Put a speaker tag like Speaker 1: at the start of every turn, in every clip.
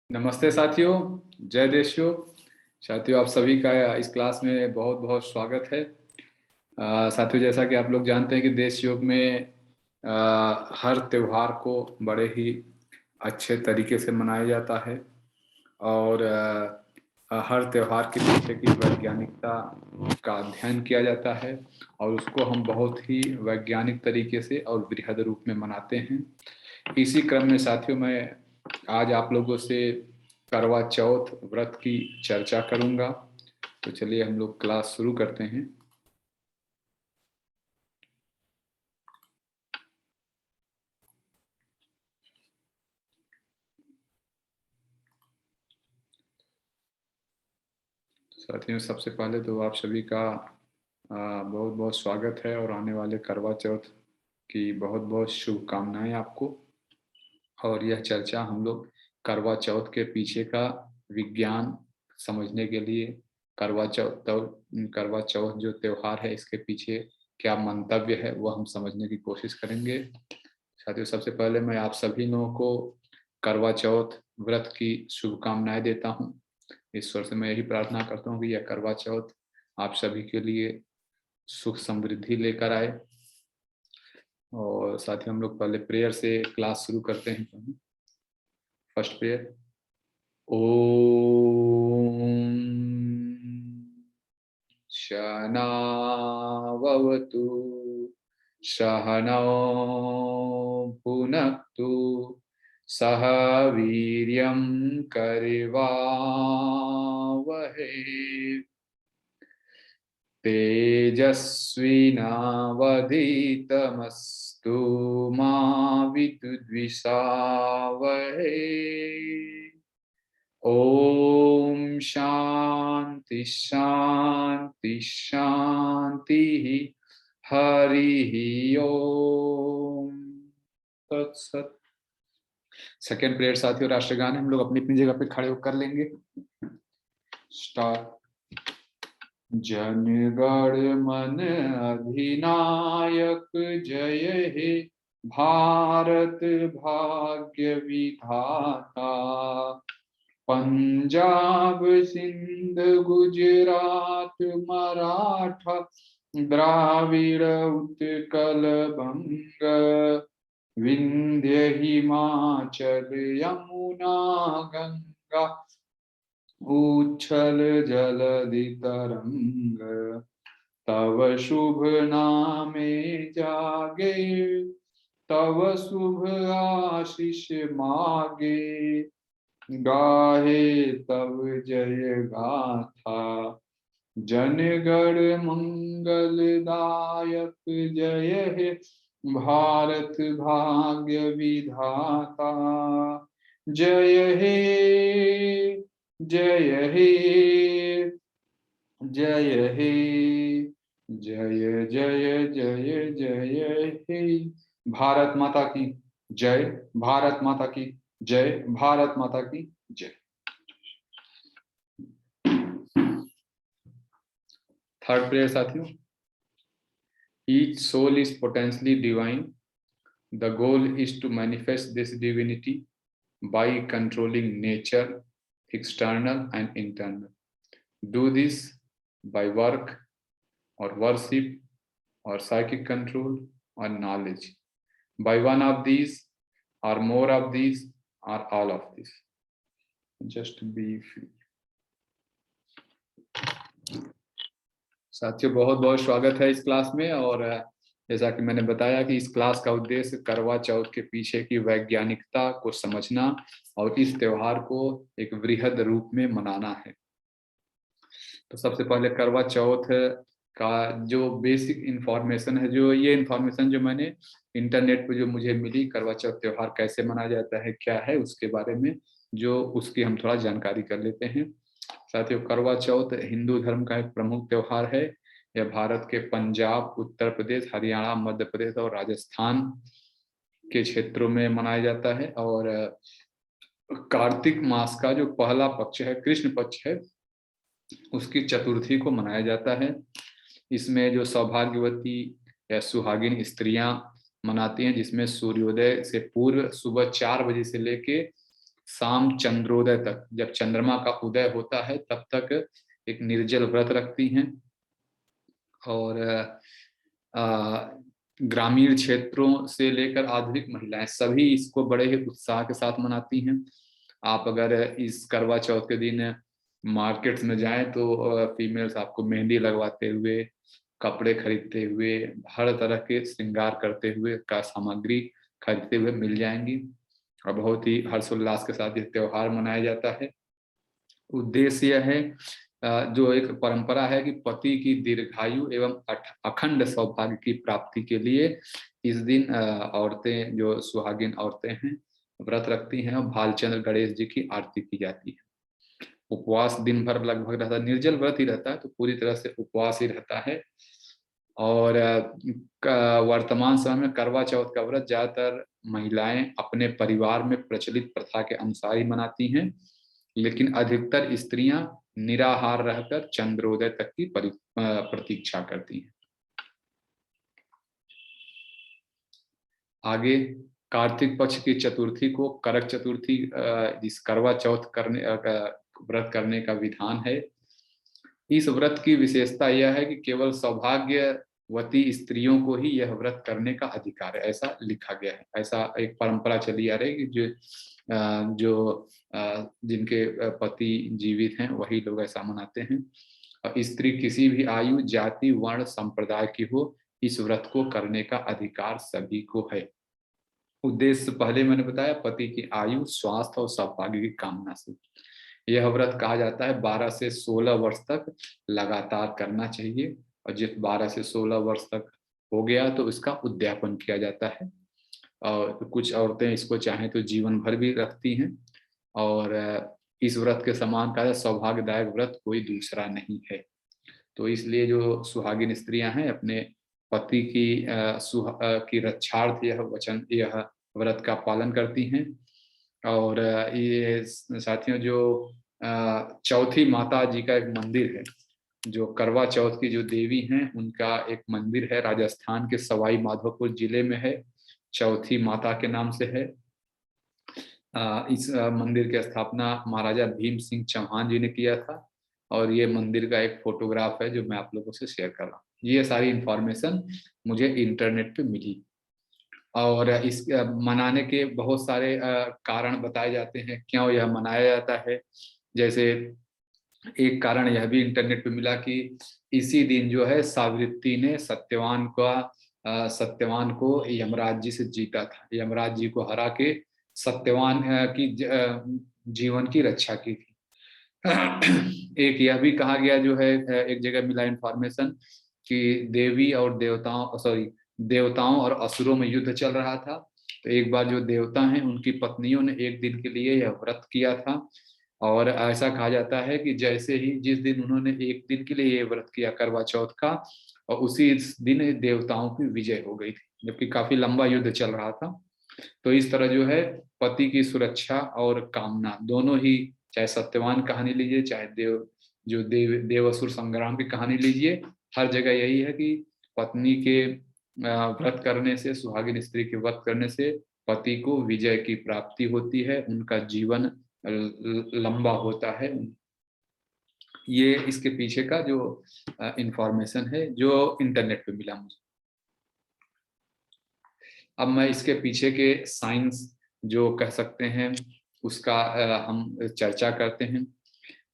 Speaker 1: नमस्ते साथियों, जय देशियों। साथियों, आप सभी का इस क्लास में बहुत बहुत स्वागत है। साथियों, जैसा कि आप लोग जानते हैं कि देश योग में हर त्योहार को बड़े ही अच्छे तरीके से मनाया जाता है और हर त्योहार के पीछे की वैज्ञानिकता का अध्ययन किया जाता है और उसको हम बहुत ही वैज्ञानिक तरीके से और बृहद रूप में मनाते हैं। इसी क्रम में साथियों, मैं आज आप लोगों से करवा चौथ व्रत की चर्चा करूंगा। तो चलिए हम लोग क्लास शुरू करते हैं। साथियों, सबसे पहले तो आप सभी का बहुत बहुत स्वागत है और आने वाले करवा चौथ की बहुत बहुत शुभकामनाएं आपको। और यह चर्चा हम लोग करवा चौथ के पीछे का विज्ञान समझने के लिए, करवा चौथ जो त्योहार है इसके पीछे क्या मंतव्य है वह हम समझने की कोशिश करेंगे। साथियों, सबसे पहले मैं आप सभी लोगों को करवा चौथ व्रत की शुभकामनाएं देता हूँ। ईश्वर से मैं यही प्रार्थना करता हूँ कि यह करवा चौथ आप सभी के लिए सुख समृद्धि लेकर आए। और साथ ही हम लोग पहले प्रेयर से क्लास शुरू करते हैं। First prayer. ओम शनावतु सहनौ भुनक्तु सह वीर्यं करवावहै तेजस्विनावधीतमस्तु मा विद्विषावहै। ओम शांति शांति शांति। हरि ओम तत्सत। सेकेंड प्रेयर साथियों, राष्ट्रगान हम लोग अपनी अपनी जगह पे खड़े होकर लेंगे। स्टार्ट। जनगण मन अधिनायक जय हे भारत भाग्य विधाता। पंजाब सिंध गुजरात मराठा द्राविड़ उत्कल बंग विंध्य हिमाचल यमुना गंगा उच्छल जलधि तरंग। तव शुभ नामे जागे तव शुभ आशीष मागे। गाहे तव जय गाथा जनगण मंगलदायक जय हे भारत भाग्य विधाता। जय हे जय हे जय हे जय जय जय जय हे। भारत माता की जय, भारत माता की जय, भारत माता की जय। थर्ड प्रेयर साथियों। Each soul is potentially divine. The goal is to manifest this divinity by controlling nature, external and internal. Do this by work or worship or psychic control or knowledge. By one of these or more of these or all of these. Just be free. साथियों, बहुत बहुत स्वागत है इस class में। और जैसा कि मैंने बताया कि इस क्लास का उद्देश्य करवा चौथ के पीछे की वैज्ञानिकता को समझना और इस त्योहार को एक वृहद रूप में मनाना है। तो सबसे पहले करवा चौथ का जो बेसिक इंफॉर्मेशन है, जो ये इंफॉर्मेशन जो मैंने इंटरनेट पे जो मुझे मिली, करवा चौथ त्योहार कैसे मनाया जाता है, क्या है उसके बारे में, जो उसकी हम थोड़ा जानकारी कर लेते हैं। साथियों, करवा चौथ हिंदू धर्म का एक प्रमुख त्योहार है। यह भारत के पंजाब, उत्तर प्रदेश, हरियाणा, मध्य प्रदेश और राजस्थान के क्षेत्रों में मनाया जाता है। और कार्तिक मास का जो पहला पक्ष है, कृष्ण पक्ष है, उसकी चतुर्थी को मनाया जाता है। इसमें जो सौभाग्यवती या सुहागिन स्त्रियां मनाती हैं, जिसमें सूर्योदय से पूर्व सुबह 4 बजे से लेके शाम चंद्रोदय तक, जब चंद्रमा का उदय होता है तब तक एक निर्जल व्रत रखती हैं। और ग्रामीण क्षेत्रों से लेकर आधुनिक महिलाएं सभी इसको बड़े ही उत्साह के साथ मनाती हैं। आप अगर इस करवा चौथ के दिन मार्केट्स में जाएं तो फीमेल्स आपको मेहंदी लगवाते हुए, कपड़े खरीदते हुए, हर तरह के श्रृंगार करते हुए का सामग्री खरीदते हुए मिल जाएंगी। और बहुत ही हर्षोल्लास के साथ ये त्योहार मनाया जाता है। उद्देश्य यह है, जो एक परंपरा है कि पति की दीर्घायु एवं अखंड सौभाग्य की प्राप्ति के लिए इस दिन औरतें, जो सुहागिन औरतें हैं, व्रत रखती हैं और भालचंद्र गणेश जी की आरती की जाती है। उपवास दिन भर लगभग रहता है, निर्जल व्रत ही रहता है, तो पूरी तरह से उपवास ही रहता है। और वर्तमान समय में करवा चौथ का व्रत ज्यादातर महिलाएं अपने परिवार में प्रचलित प्रथा के अनुसार ही मनाती हैं, लेकिन अधिकतर स्त्रियां निराहार रहकर चंद्रोदय तक की प्रतीक्षा करती हैं। आगे कार्तिक पक्ष की चतुर्थी को करक चतुर्थी, जिस करवा चौथ करने व्रत करने का विधान है। इस व्रत की विशेषता यह है कि केवल सौभाग्यवती स्त्रियों को ही यह व्रत करने का अधिकार है, ऐसा लिखा गया है। ऐसा एक परंपरा चली आ रही है कि जिनके पति जीवित हैं वही लोग ऐसा मनाते हैं। और स्त्री किसी भी आयु, जाति, वर्ण, संप्रदाय की हो, इस व्रत को करने का अधिकार सभी को है। उद्देश्य पहले मैंने बताया, पति की आयु, स्वास्थ्य और सौभाग्य की कामना से यह व्रत कहा जाता है। 12 से 16 वर्ष तक लगातार करना चाहिए, और जिस 12 से 16 वर्ष तक हो गया तो इसका उद्यापन किया जाता है। और कुछ औरतें इसको चाहें तो जीवन भर भी रखती हैं। और इस व्रत के समान का सौभाग्यदायक व्रत कोई दूसरा नहीं है। तो इसलिए जो सुहागिन स्त्रियां हैं अपने पति की रक्षार्थ यह व्रत का पालन करती हैं। और ये साथियों, जो चौथी माता जी का एक मंदिर है, जो करवा चौथ की जो देवी हैं उनका एक मंदिर है, राजस्थान के सवाई माधोपुर जिले में है, चौथी माता के नाम से है। इस मंदिर की स्थापना महाराजा भीम सिंह चौहान जी ने किया था। और ये मंदिर का एक फोटोग्राफ है जो मैं आप लोगों से शेयर कर रहा हूँ। ये सारी इंफॉर्मेशन मुझे इंटरनेट पे मिली। और इस मनाने के बहुत सारे कारण बताए जाते हैं क्यों यह मनाया जाता है। जैसे एक कारण यह भी इंटरनेट पे मिला कि इसी दिन जो है सावित्री ने सत्यवान को यमराज जी से जीता था, यमराज जी को हरा के सत्यवान की जीवन की रक्षा की थी। एक यह भी कहा गया जो है, एक जगह मिला इंफॉर्मेशन कि देवी और देवताओं और असुरों में युद्ध चल रहा था। तो एक बार जो देवता हैं उनकी पत्नियों ने एक दिन के लिए यह व्रत किया था। और ऐसा कहा जाता है कि जैसे ही जिस दिन उन्होंने एक दिन के लिए ये व्रत किया करवा चौथ का, और उसी दिन देवताओं की विजय हो गई थी, जबकि काफी लंबा युद्ध चल रहा था। तो इस तरह जो है पति की सुरक्षा और कामना दोनों ही, चाहे सत्यवान कहानी लीजिए, चाहे देवासुर संग्राम की कहानी लीजिए, हर जगह यही है कि पत्नी के व्रत करने से, सुहागिन स्त्री के व्रत करने से पति को विजय की प्राप्ति होती है, उनका जीवन लंबा होता है। ये इसके पीछे का जो इंफॉर्मेशन है जो इंटरनेट पे मिला मुझे। अब मैं इसके पीछे के साइंस जो कह सकते हैं उसका हम चर्चा करते हैं।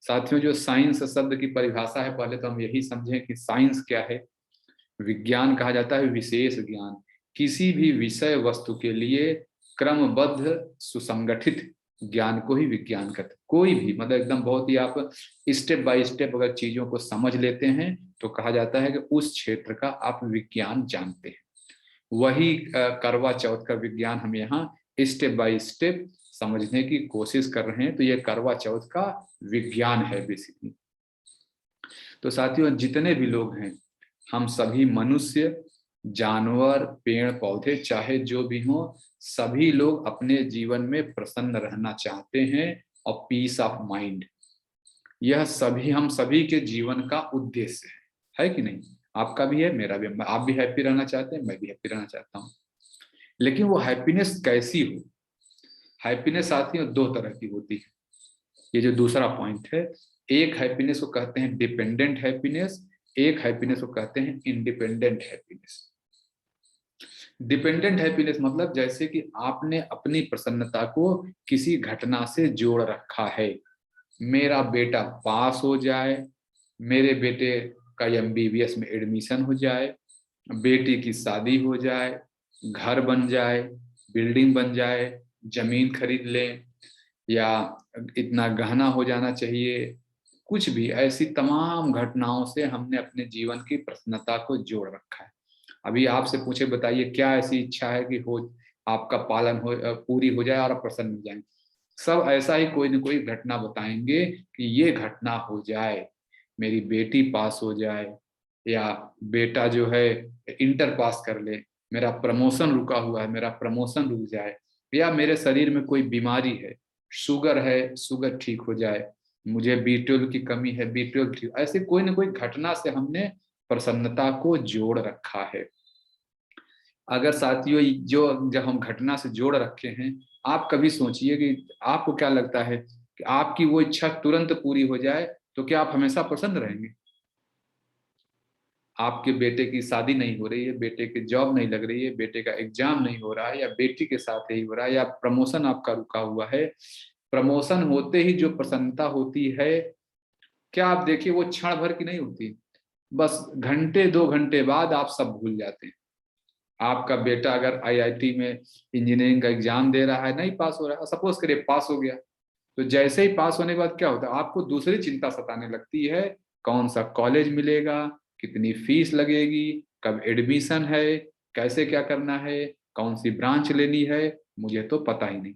Speaker 1: साथियों, जो साइंस शब्द की परिभाषा है, पहले तो हम यही समझें कि साइंस क्या है। विज्ञान कहा जाता है विशेष ज्ञान, किसी भी विषय वस्तु के लिए क्रमबद्ध सुसंगठित ज्ञान को ही विज्ञान कहते हैं। कोई भी मतलब एकदम बहुत ही आप स्टेप बाय स्टेप अगर चीजों को समझ लेते हैं तो कहा जाता है कि उस क्षेत्र का आप विज्ञान जानते हैं। वही करवा चौथ का विज्ञान हम यहाँ स्टेप बाय स्टेप समझने की कोशिश कर रहे हैं। तो ये करवा चौथ का विज्ञान है बेसिकली। तो साथियों, जितने भी लोग हैं, हम सभी मनुष्य, जानवर, पेड़ पौधे, चाहे जो भी हो, सभी लोग अपने जीवन में प्रसन्न रहना चाहते हैं और पीस ऑफ माइंड, यह हम सभी के जीवन का उद्देश्य है कि नहीं? आपका भी है, मेरा भी। आप भी हैप्पी रहना चाहते हैं, मैं भी हैप्पी रहना चाहता हूँ। लेकिन वो हैप्पीनेस कैसी हो? हैप्पीनेस साथियों दो तरह की होती है। ये जो दूसरा पॉइंट है, एक हैप्पीनेस को कहते हैं डिपेंडेंट हैप्पीनेस, एक हैप्पीनेस को कहते हैं इंडिपेंडेंट हैप्पीनेस। डिपेंडेंट हैप्पीनेस मतलब जैसे कि आपने अपनी प्रसन्नता को किसी घटना से जोड़ रखा है। मेरा बेटा पास हो जाए, मेरे बेटे का एमबीबीएस में एडमिशन हो जाए, बेटी की शादी हो जाए, घर बन जाए, बिल्डिंग बन जाए, जमीन खरीद लें, या इतना गहना हो जाना चाहिए, कुछ भी ऐसी तमाम घटनाओं से हमने अपने जीवन की प्रसन्नता को जोड़ रखा है। अभी आपसे पूछे बताइए क्या ऐसी इच्छा है कि हो आपका पालन हो, पूरी हो जाए और आप प्रसन्न हो जाएं। सब ऐसा ही कोई न कोई घटना बताएंगे कि ये घटना हो जाए, मेरी बेटी पास हो जाए, या बेटा जो है इंटर पास कर ले, मेरा प्रमोशन रुका हुआ है मेरा प्रमोशन रुक जाए, या मेरे शरीर में कोई बीमारी है, शुगर है शुगर ठीक हो जाए, मुझे B12 की कमी है B12 ठीक। ऐसे कोई ना कोई घटना से हमने प्रसन्नता को जोड़ रखा है। अगर साथियों जो जब हम घटना से जोड़ रखे हैं, आप कभी सोचिए कि आपको क्या लगता है कि आपकी वो इच्छा तुरंत पूरी हो जाए तो क्या आप हमेशा प्रसन्न रहेंगे? आपके बेटे की शादी नहीं हो रही है, बेटे की जॉब नहीं लग रही है, बेटे का एग्जाम नहीं हो रहा है, या बेटी के साथ यही हो रहा है, या प्रमोशन आपका रुका हुआ है, प्रमोशन होते ही जो प्रसन्नता होती है, क्या आप देखिए वो क्षण भर की नहीं होती, बस घंटे 2 घंटे बाद आप सब भूल जाते हैं। आपका बेटा अगर आईआईटी में इंजीनियरिंग का एग्जाम दे रहा है, नहीं पास हो रहा है, सपोज करिए पास हो गया, तो जैसे ही पास होने के बाद क्या होता है, आपको दूसरी चिंता सताने लगती है, कौन सा कॉलेज मिलेगा, कितनी फीस लगेगी, कब एडमिशन है, कैसे क्या करना है, कौन सी ब्रांच लेनी है, मुझे तो पता ही नहीं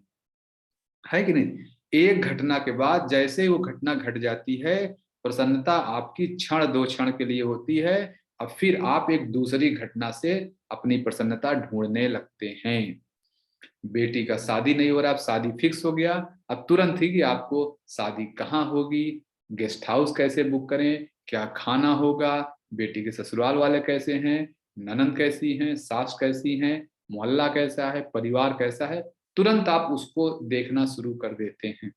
Speaker 1: है कि नहीं। एक घटना के बाद जैसे ही वो घटना घट जाती है, प्रसन्नता आपकी क्षण 2 क्षण के लिए होती है, अब फिर आप एक दूसरी घटना से अपनी प्रसन्नता ढूंढने लगते हैं। बेटी का शादी नहीं हो रहा, अब शादी फिक्स हो गया, अब तुरंत ही कि आपको शादी कहाँ होगी, गेस्ट हाउस कैसे बुक करें, क्या खाना होगा, बेटी के ससुराल वाले कैसे हैं, ननद कैसी हैं, सास कैसी हैं, मोहल्ला कैसा है, परिवार कैसा है, तुरंत आप उसको देखना शुरू कर देते हैं,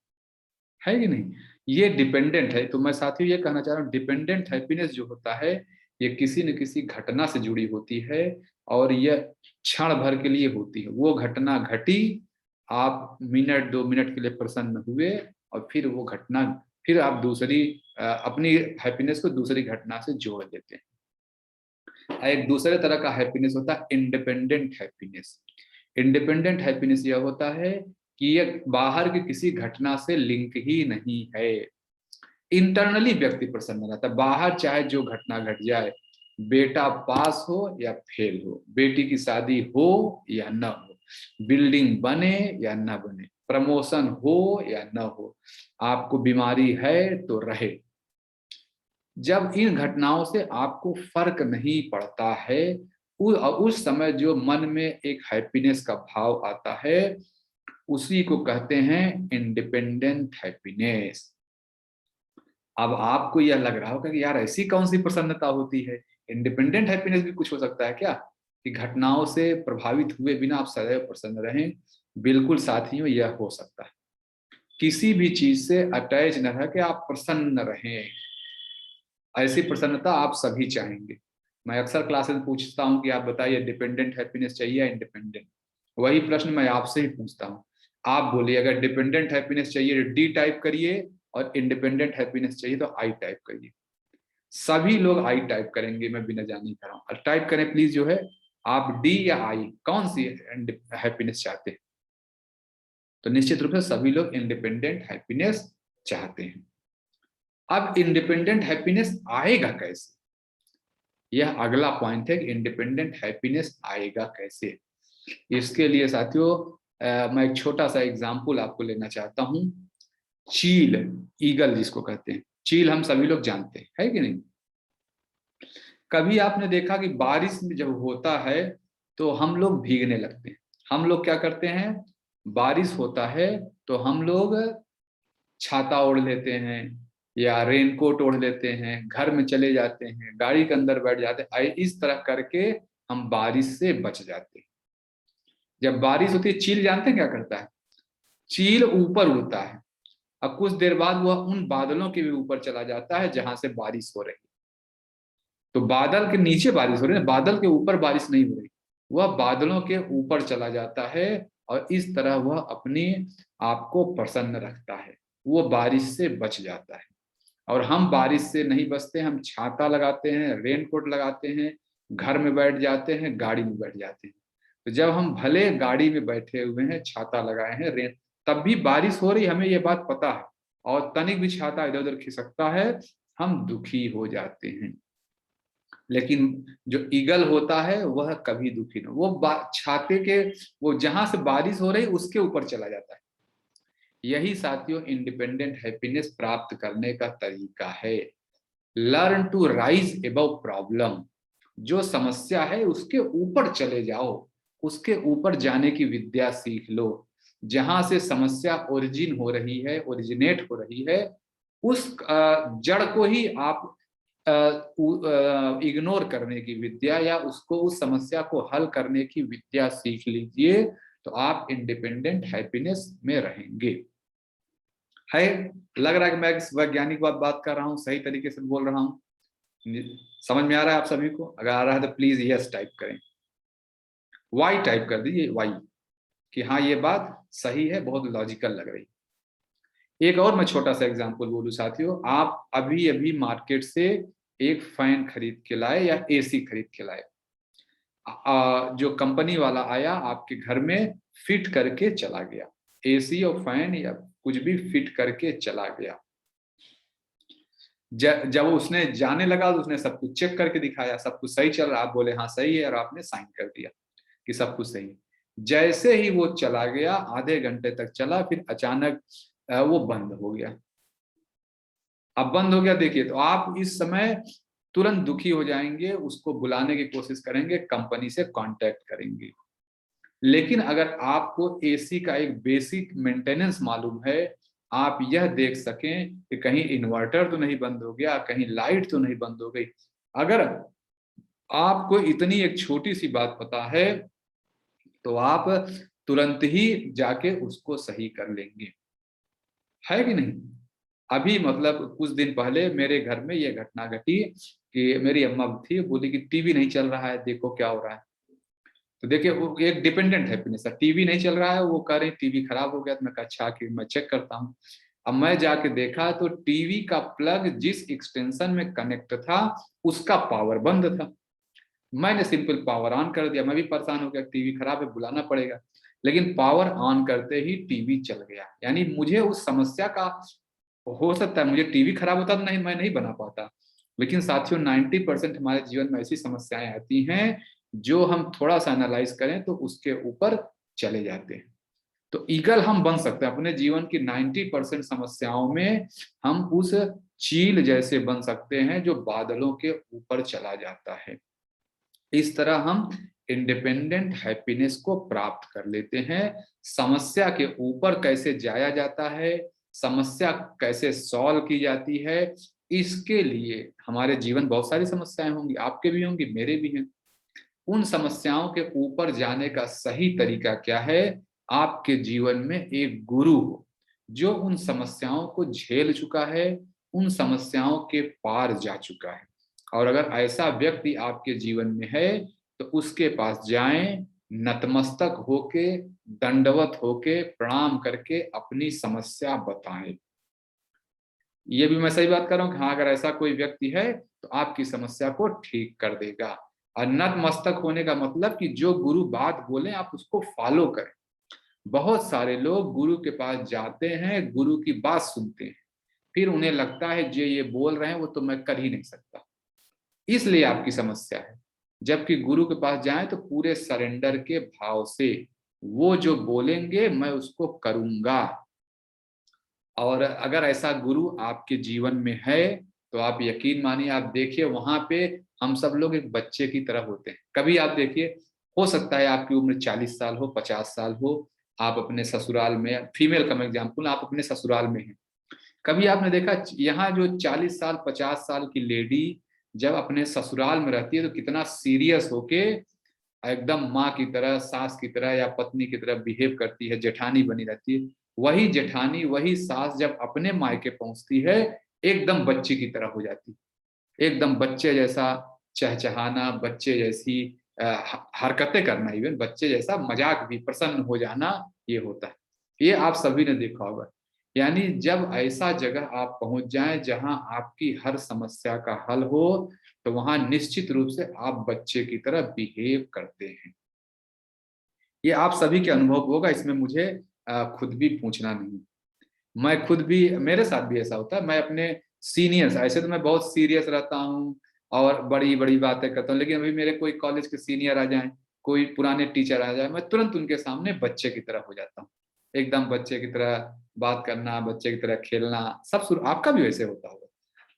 Speaker 1: है कि नहीं। ये डिपेंडेंट है। तो मैं साथियों ये कहना चाह रहा हूँ, डिपेंडेंट हैप्पीनेस जो होता है ये किसी न किसी घटना से जुड़ी होती है, और यह क्षण भर के लिए होती है। वो घटना घटी, आप मिनट 2 मिनट के लिए प्रसन्न हुए, और फिर वो घटना, फिर आप दूसरी अपनी हैप्पीनेस को दूसरी घटना से जोड़ देते हैं। एक दूसरे तरह का हैप्पीनेस होता है इंडिपेंडेंट हैप्पीनेस। इंडिपेंडेंट हैप्पीनेस यह होता है कि यह बाहर की किसी घटना से लिंक ही नहीं है, इंटरनली व्यक्ति प्रसन्न रहता है। बाहर चाहे जो घटना घट जाए, बेटा पास हो या फेल हो, बेटी की शादी हो या न हो, बिल्डिंग बने या न बने, प्रमोशन हो या न हो, आपको बीमारी है तो रहे, जब इन घटनाओं से आपको फर्क नहीं पड़ता है, उस समय जो मन में एक हैप्पीनेस का भाव आता है, उसी को कहते हैं इंडिपेंडेंट हैप्पीनेस। अब आपको यह लग रहा होगा कि यार ऐसी कौन सी प्रसन्नता होती है, इंडिपेंडेंट हैप्पीनेस भी कुछ हो सकता है क्या, कि घटनाओं से प्रभावित हुए बिना आप सदैव प्रसन्न रहें। बिल्कुल साथियों, यह हो सकता है। किसी भी चीज से अटैच न रह के आप प्रसन्न रहें, ऐसी प्रसन्नता आप सभी चाहेंगे। मैं अक्सर क्लासेस में पूछता हूं कि आप बताइए डिपेंडेंट हैप्पीनेस चाहिए या इंडिपेंडेंट। वही प्रश्न मैं आपसे ही पूछता हूं, आप बोलिए अगर डिपेंडेंट हैप्पीनेस चाहिए डी टाइप करिए, और इंडिपेंडेंट हैप्पीनेस चाहिए तो आई टाइप करिए। सभी लोग आई टाइप करेंगे, मैं बिना जाने कर रहा हूं। टाइप करें प्लीज जो है, आप डी या आई कौन सी हैप्पीनेस चाहते हैं। तो निश्चित रूप से सभी लोग इंडिपेंडेंट हैप्पीनेस चाहते हैं। अब इंडिपेंडेंट हैप्पीनेस आएगा कैसे, यह अगला पॉइंट है कि इंडिपेंडेंट हैप्पीनेस आएगा कैसे। इसके लिए साथियों मैं एक छोटा सा एग्जांपल आपको लेना चाहता हूं। चील, ईगल जिसको कहते हैं, चील हम सभी लोग जानते हैं, है कि नहीं। कभी आपने देखा कि बारिश में जब होता है तो हम लोग भीगने लगते हैं। हम लोग क्या करते हैं, बारिश होता है तो हम लोग छाता ओढ़ लेते हैं, या रेनकोट ओढ़ लेते हैं, घर में चले जाते हैं, गाड़ी के अंदर बैठ जाते हैं, इस तरह करके हम बारिश से बच जाते हैं। जब बारिश होती है, चील जानते हैं क्या करता है, चील ऊपर उड़ता है, अब कुछ देर बाद वह उन बादलों के भी ऊपर चला जाता है जहां से बारिश हो रही है। तो बादल के नीचे बारिश हो रही है, बादल के ऊपर बारिश नहीं हो रही, वह बादलों के ऊपर चला जाता है और इस तरह वह अपने आप को प्रसन्न रखता है, वो बारिश से बच जाता है। और हम बारिश से नहीं बचते, हम छाता लगाते हैं, रेनकोट लगाते हैं, घर में बैठ जाते हैं, गाड़ी में बैठ जाते हैं। तो जब हम भले गाड़ी में बैठे हुए हैं, छाता लगाए हैं, रेन, तब भी बारिश हो रही, हमें ये बात पता है, और तनिक भी छाता इधर उधर खिसकता है, हम दुखी हो जाते हैं। लेकिन जो ईगल होता है वह कभी दुखी नहीं, वो छाते के, वो जहां से बारिश हो रही उसके ऊपर चला जाता है। यही साथियों इंडिपेंडेंट हैप्पीनेस प्राप्त करने का तरीका है। Learn to rise above problem, जो समस्या है उसके ऊपर चले जाओ, उसके ऊपर जाने की विद्या सीख लो। जहां से समस्या ओरिजिन हो रही है, ओरिजिनेट हो रही है, उस जड़ को ही आप इग्नोर करने की विद्या, या उसको, उस समस्या को हल करने की विद्या सीख लीजिए, तो आप इंडिपेंडेंट हैप्पीनेस में रहेंगे। है, लग रहा है कि मैं वैज्ञानिक बात कर रहा हूँ, सही तरीके से बोल रहा हूँ, समझ में आ रहा है आप सभी को? अगर आ रहा है तो प्लीज यस टाइप करें, वाई टाइप कर दीजिए, वाई, कि हाँ ये बात सही है, बहुत लॉजिकल लग रही। एक और मैं छोटा सा एग्जांपल बोलूं साथियों, आप अभी अभी मार्केट से एक फैन खरीद के लाए या एसी खरीद के लाए, जो कंपनी वाला आया आपके घर में फिट करके चला गया, एसी और फैन या कुछ भी फिट करके चला गया। जब उसने जाने लगा तो उसने सब कुछ चेक करके दिखाया, सब कुछ सही चल रहा, आप बोले हाँ सही है, और आपने साइन कर दिया कि सब कुछ सही है। जैसे ही वो चला गया, आधे घंटे तक चला, फिर अचानक वो बंद हो गया। अब बंद हो गया, देखिए, तो आप इस समय तुरंत दुखी हो जाएंगे, उसको बुलाने की कोशिश करेंगे, कंपनी से कांटेक्ट करेंगे। लेकिन अगर आपको एसी का एक बेसिक मेंटेनेंस मालूम है, आप यह देख सकें कि कहीं इन्वर्टर तो नहीं बंद हो गया, कहीं लाइट तो नहीं बंद हो गई, अगर आपको इतनी एक छोटी सी बात पता है, तो आप तुरंत ही जाके उसको सही कर लेंगे, है कि नहीं? अभी मतलब कुछ दिन पहले मेरे घर में ये घटना घटी कि मेरी अम्मा थी, बोली कि टीवी नहीं चल रहा है, देखो क्या हो रहा है। तो देखिए, वो एक डिपेंडेंट हैप्पीनेस है, टीवी नहीं चल रहा है, वो कह रही टीवी खराब हो गया, तो मैं कहा अच्छा कि मैं चेक करता हूँ। अब मैं जाके देखा तो टीवी का प्लग जिस एक्सटेंशन में कनेक्ट था उसका पावर बंद था। मैंने सिंपल पावर ऑन कर दिया, मैं भी परेशान हो गया, टीवी खराब है, बुलाना पड़ेगा। लेकिन पावर ऑन करते ही टीवी चल गया। यानी मुझे उस समस्या का, हो सकता है मुझे टीवी खराब होता तो नहीं, मैं नहीं बना पाता, लेकिन साथियों 90% हमारे जीवन में ऐसी समस्याएं आती हैं जो हम थोड़ा सा एनालाइज करें तो उसके ऊपर चले जाते हैं। तो ईगल हम बन सकते हैं अपने जीवन की 90% समस्याओं में, हम उस चील जैसे बन सकते हैं जो बादलों के ऊपर चला जाता है। इस तरह हम इंडिपेंडेंट हैप्पीनेस को प्राप्त कर लेते हैं। समस्या के ऊपर कैसे जाया जाता है, समस्या कैसे सॉल्व की जाती है, इसके लिए हमारे जीवन बहुत सारी समस्याएं होंगी, आपके भी होंगी, मेरे भी हैं। उन समस्याओं के ऊपर जाने का सही तरीका क्या है? आपके जीवन में एक गुरु हो जो उन समस्याओं को झेल चुका है, उन समस्याओं के पार जा चुका है। और अगर ऐसा व्यक्ति आपके जीवन में है तो उसके पास जाएं, नतमस्तक होके, दंडवत होके, प्रणाम करके अपनी समस्या बताएं। ये भी मैं सही बात कर रहा हूँ कि हाँ, अगर ऐसा कोई व्यक्ति है तो आपकी समस्या को ठीक कर देगा। और नतमस्तक होने का मतलब कि जो गुरु बात बोले आप उसको फॉलो करें। बहुत सारे लोग गुरु के पास जाते हैं, गुरु की बात सुनते हैं, फिर उन्हें लगता है जो ये बोल रहे हैं वो तो मैं कर ही नहीं सकता, इसलिए आपकी समस्या है। जबकि गुरु के पास जाएं तो पूरे सरेंडर के भाव से, वो जो बोलेंगे मैं उसको करूंगा। और अगर ऐसा गुरु आपके जीवन में है तो आप यकीन मानिए, आप देखिए वहां पे हम सब लोग एक बच्चे की तरह होते हैं। कभी आप देखिए, हो सकता है आपकी उम्र 40 साल हो, 50 साल हो, आप अपने ससुराल में, फीमेल का मैं एग्जाम्पल, आप अपने ससुराल में हैं। कभी आपने देखा यहाँ जो 40 साल 50 साल की लेडी जब अपने ससुराल में रहती है तो कितना सीरियस होके एकदम माँ की तरह, सास की तरह या पत्नी की तरह बिहेव करती है, जेठानी बनी रहती है। वही जेठानी, वही सास जब अपने मायके पहुंचती है, एकदम बच्चे की तरह हो जाती, एकदम बच्चे जैसा चहचहाना, बच्चे जैसी हरकतें करना, इवन बच्चे जैसा मजाक भी, प्रसन्न हो जाना, ये होता है। ये आप सभी ने देखा होगा। यानी जब ऐसा जगह आप पहुंच जाएं जहां आपकी हर समस्या का हल हो, तो वहां निश्चित रूप से आप बच्चे की तरह बिहेव करते हैं। ये आप सभी के अनुभव होगा, इसमें मुझे खुद भी पूछना नहीं। मैं खुद भी, मेरे साथ भी ऐसा होता है। मैं अपने सीनियर्स, ऐसे तो मैं बहुत सीरियस रहता हूँ और बड़ी बड़ी बातें करता हूँ, लेकिन अभी मेरे कोई कॉलेज के सीनियर आ जाएं, कोई पुराने टीचर आ जाए, मैं तुरंत उनके सामने बच्चे की तरह हो जाता हूँ। एकदम बच्चे की तरह बात करना, बच्चे की तरह खेलना, सब शुरू। आपका भी वैसे होता होगा।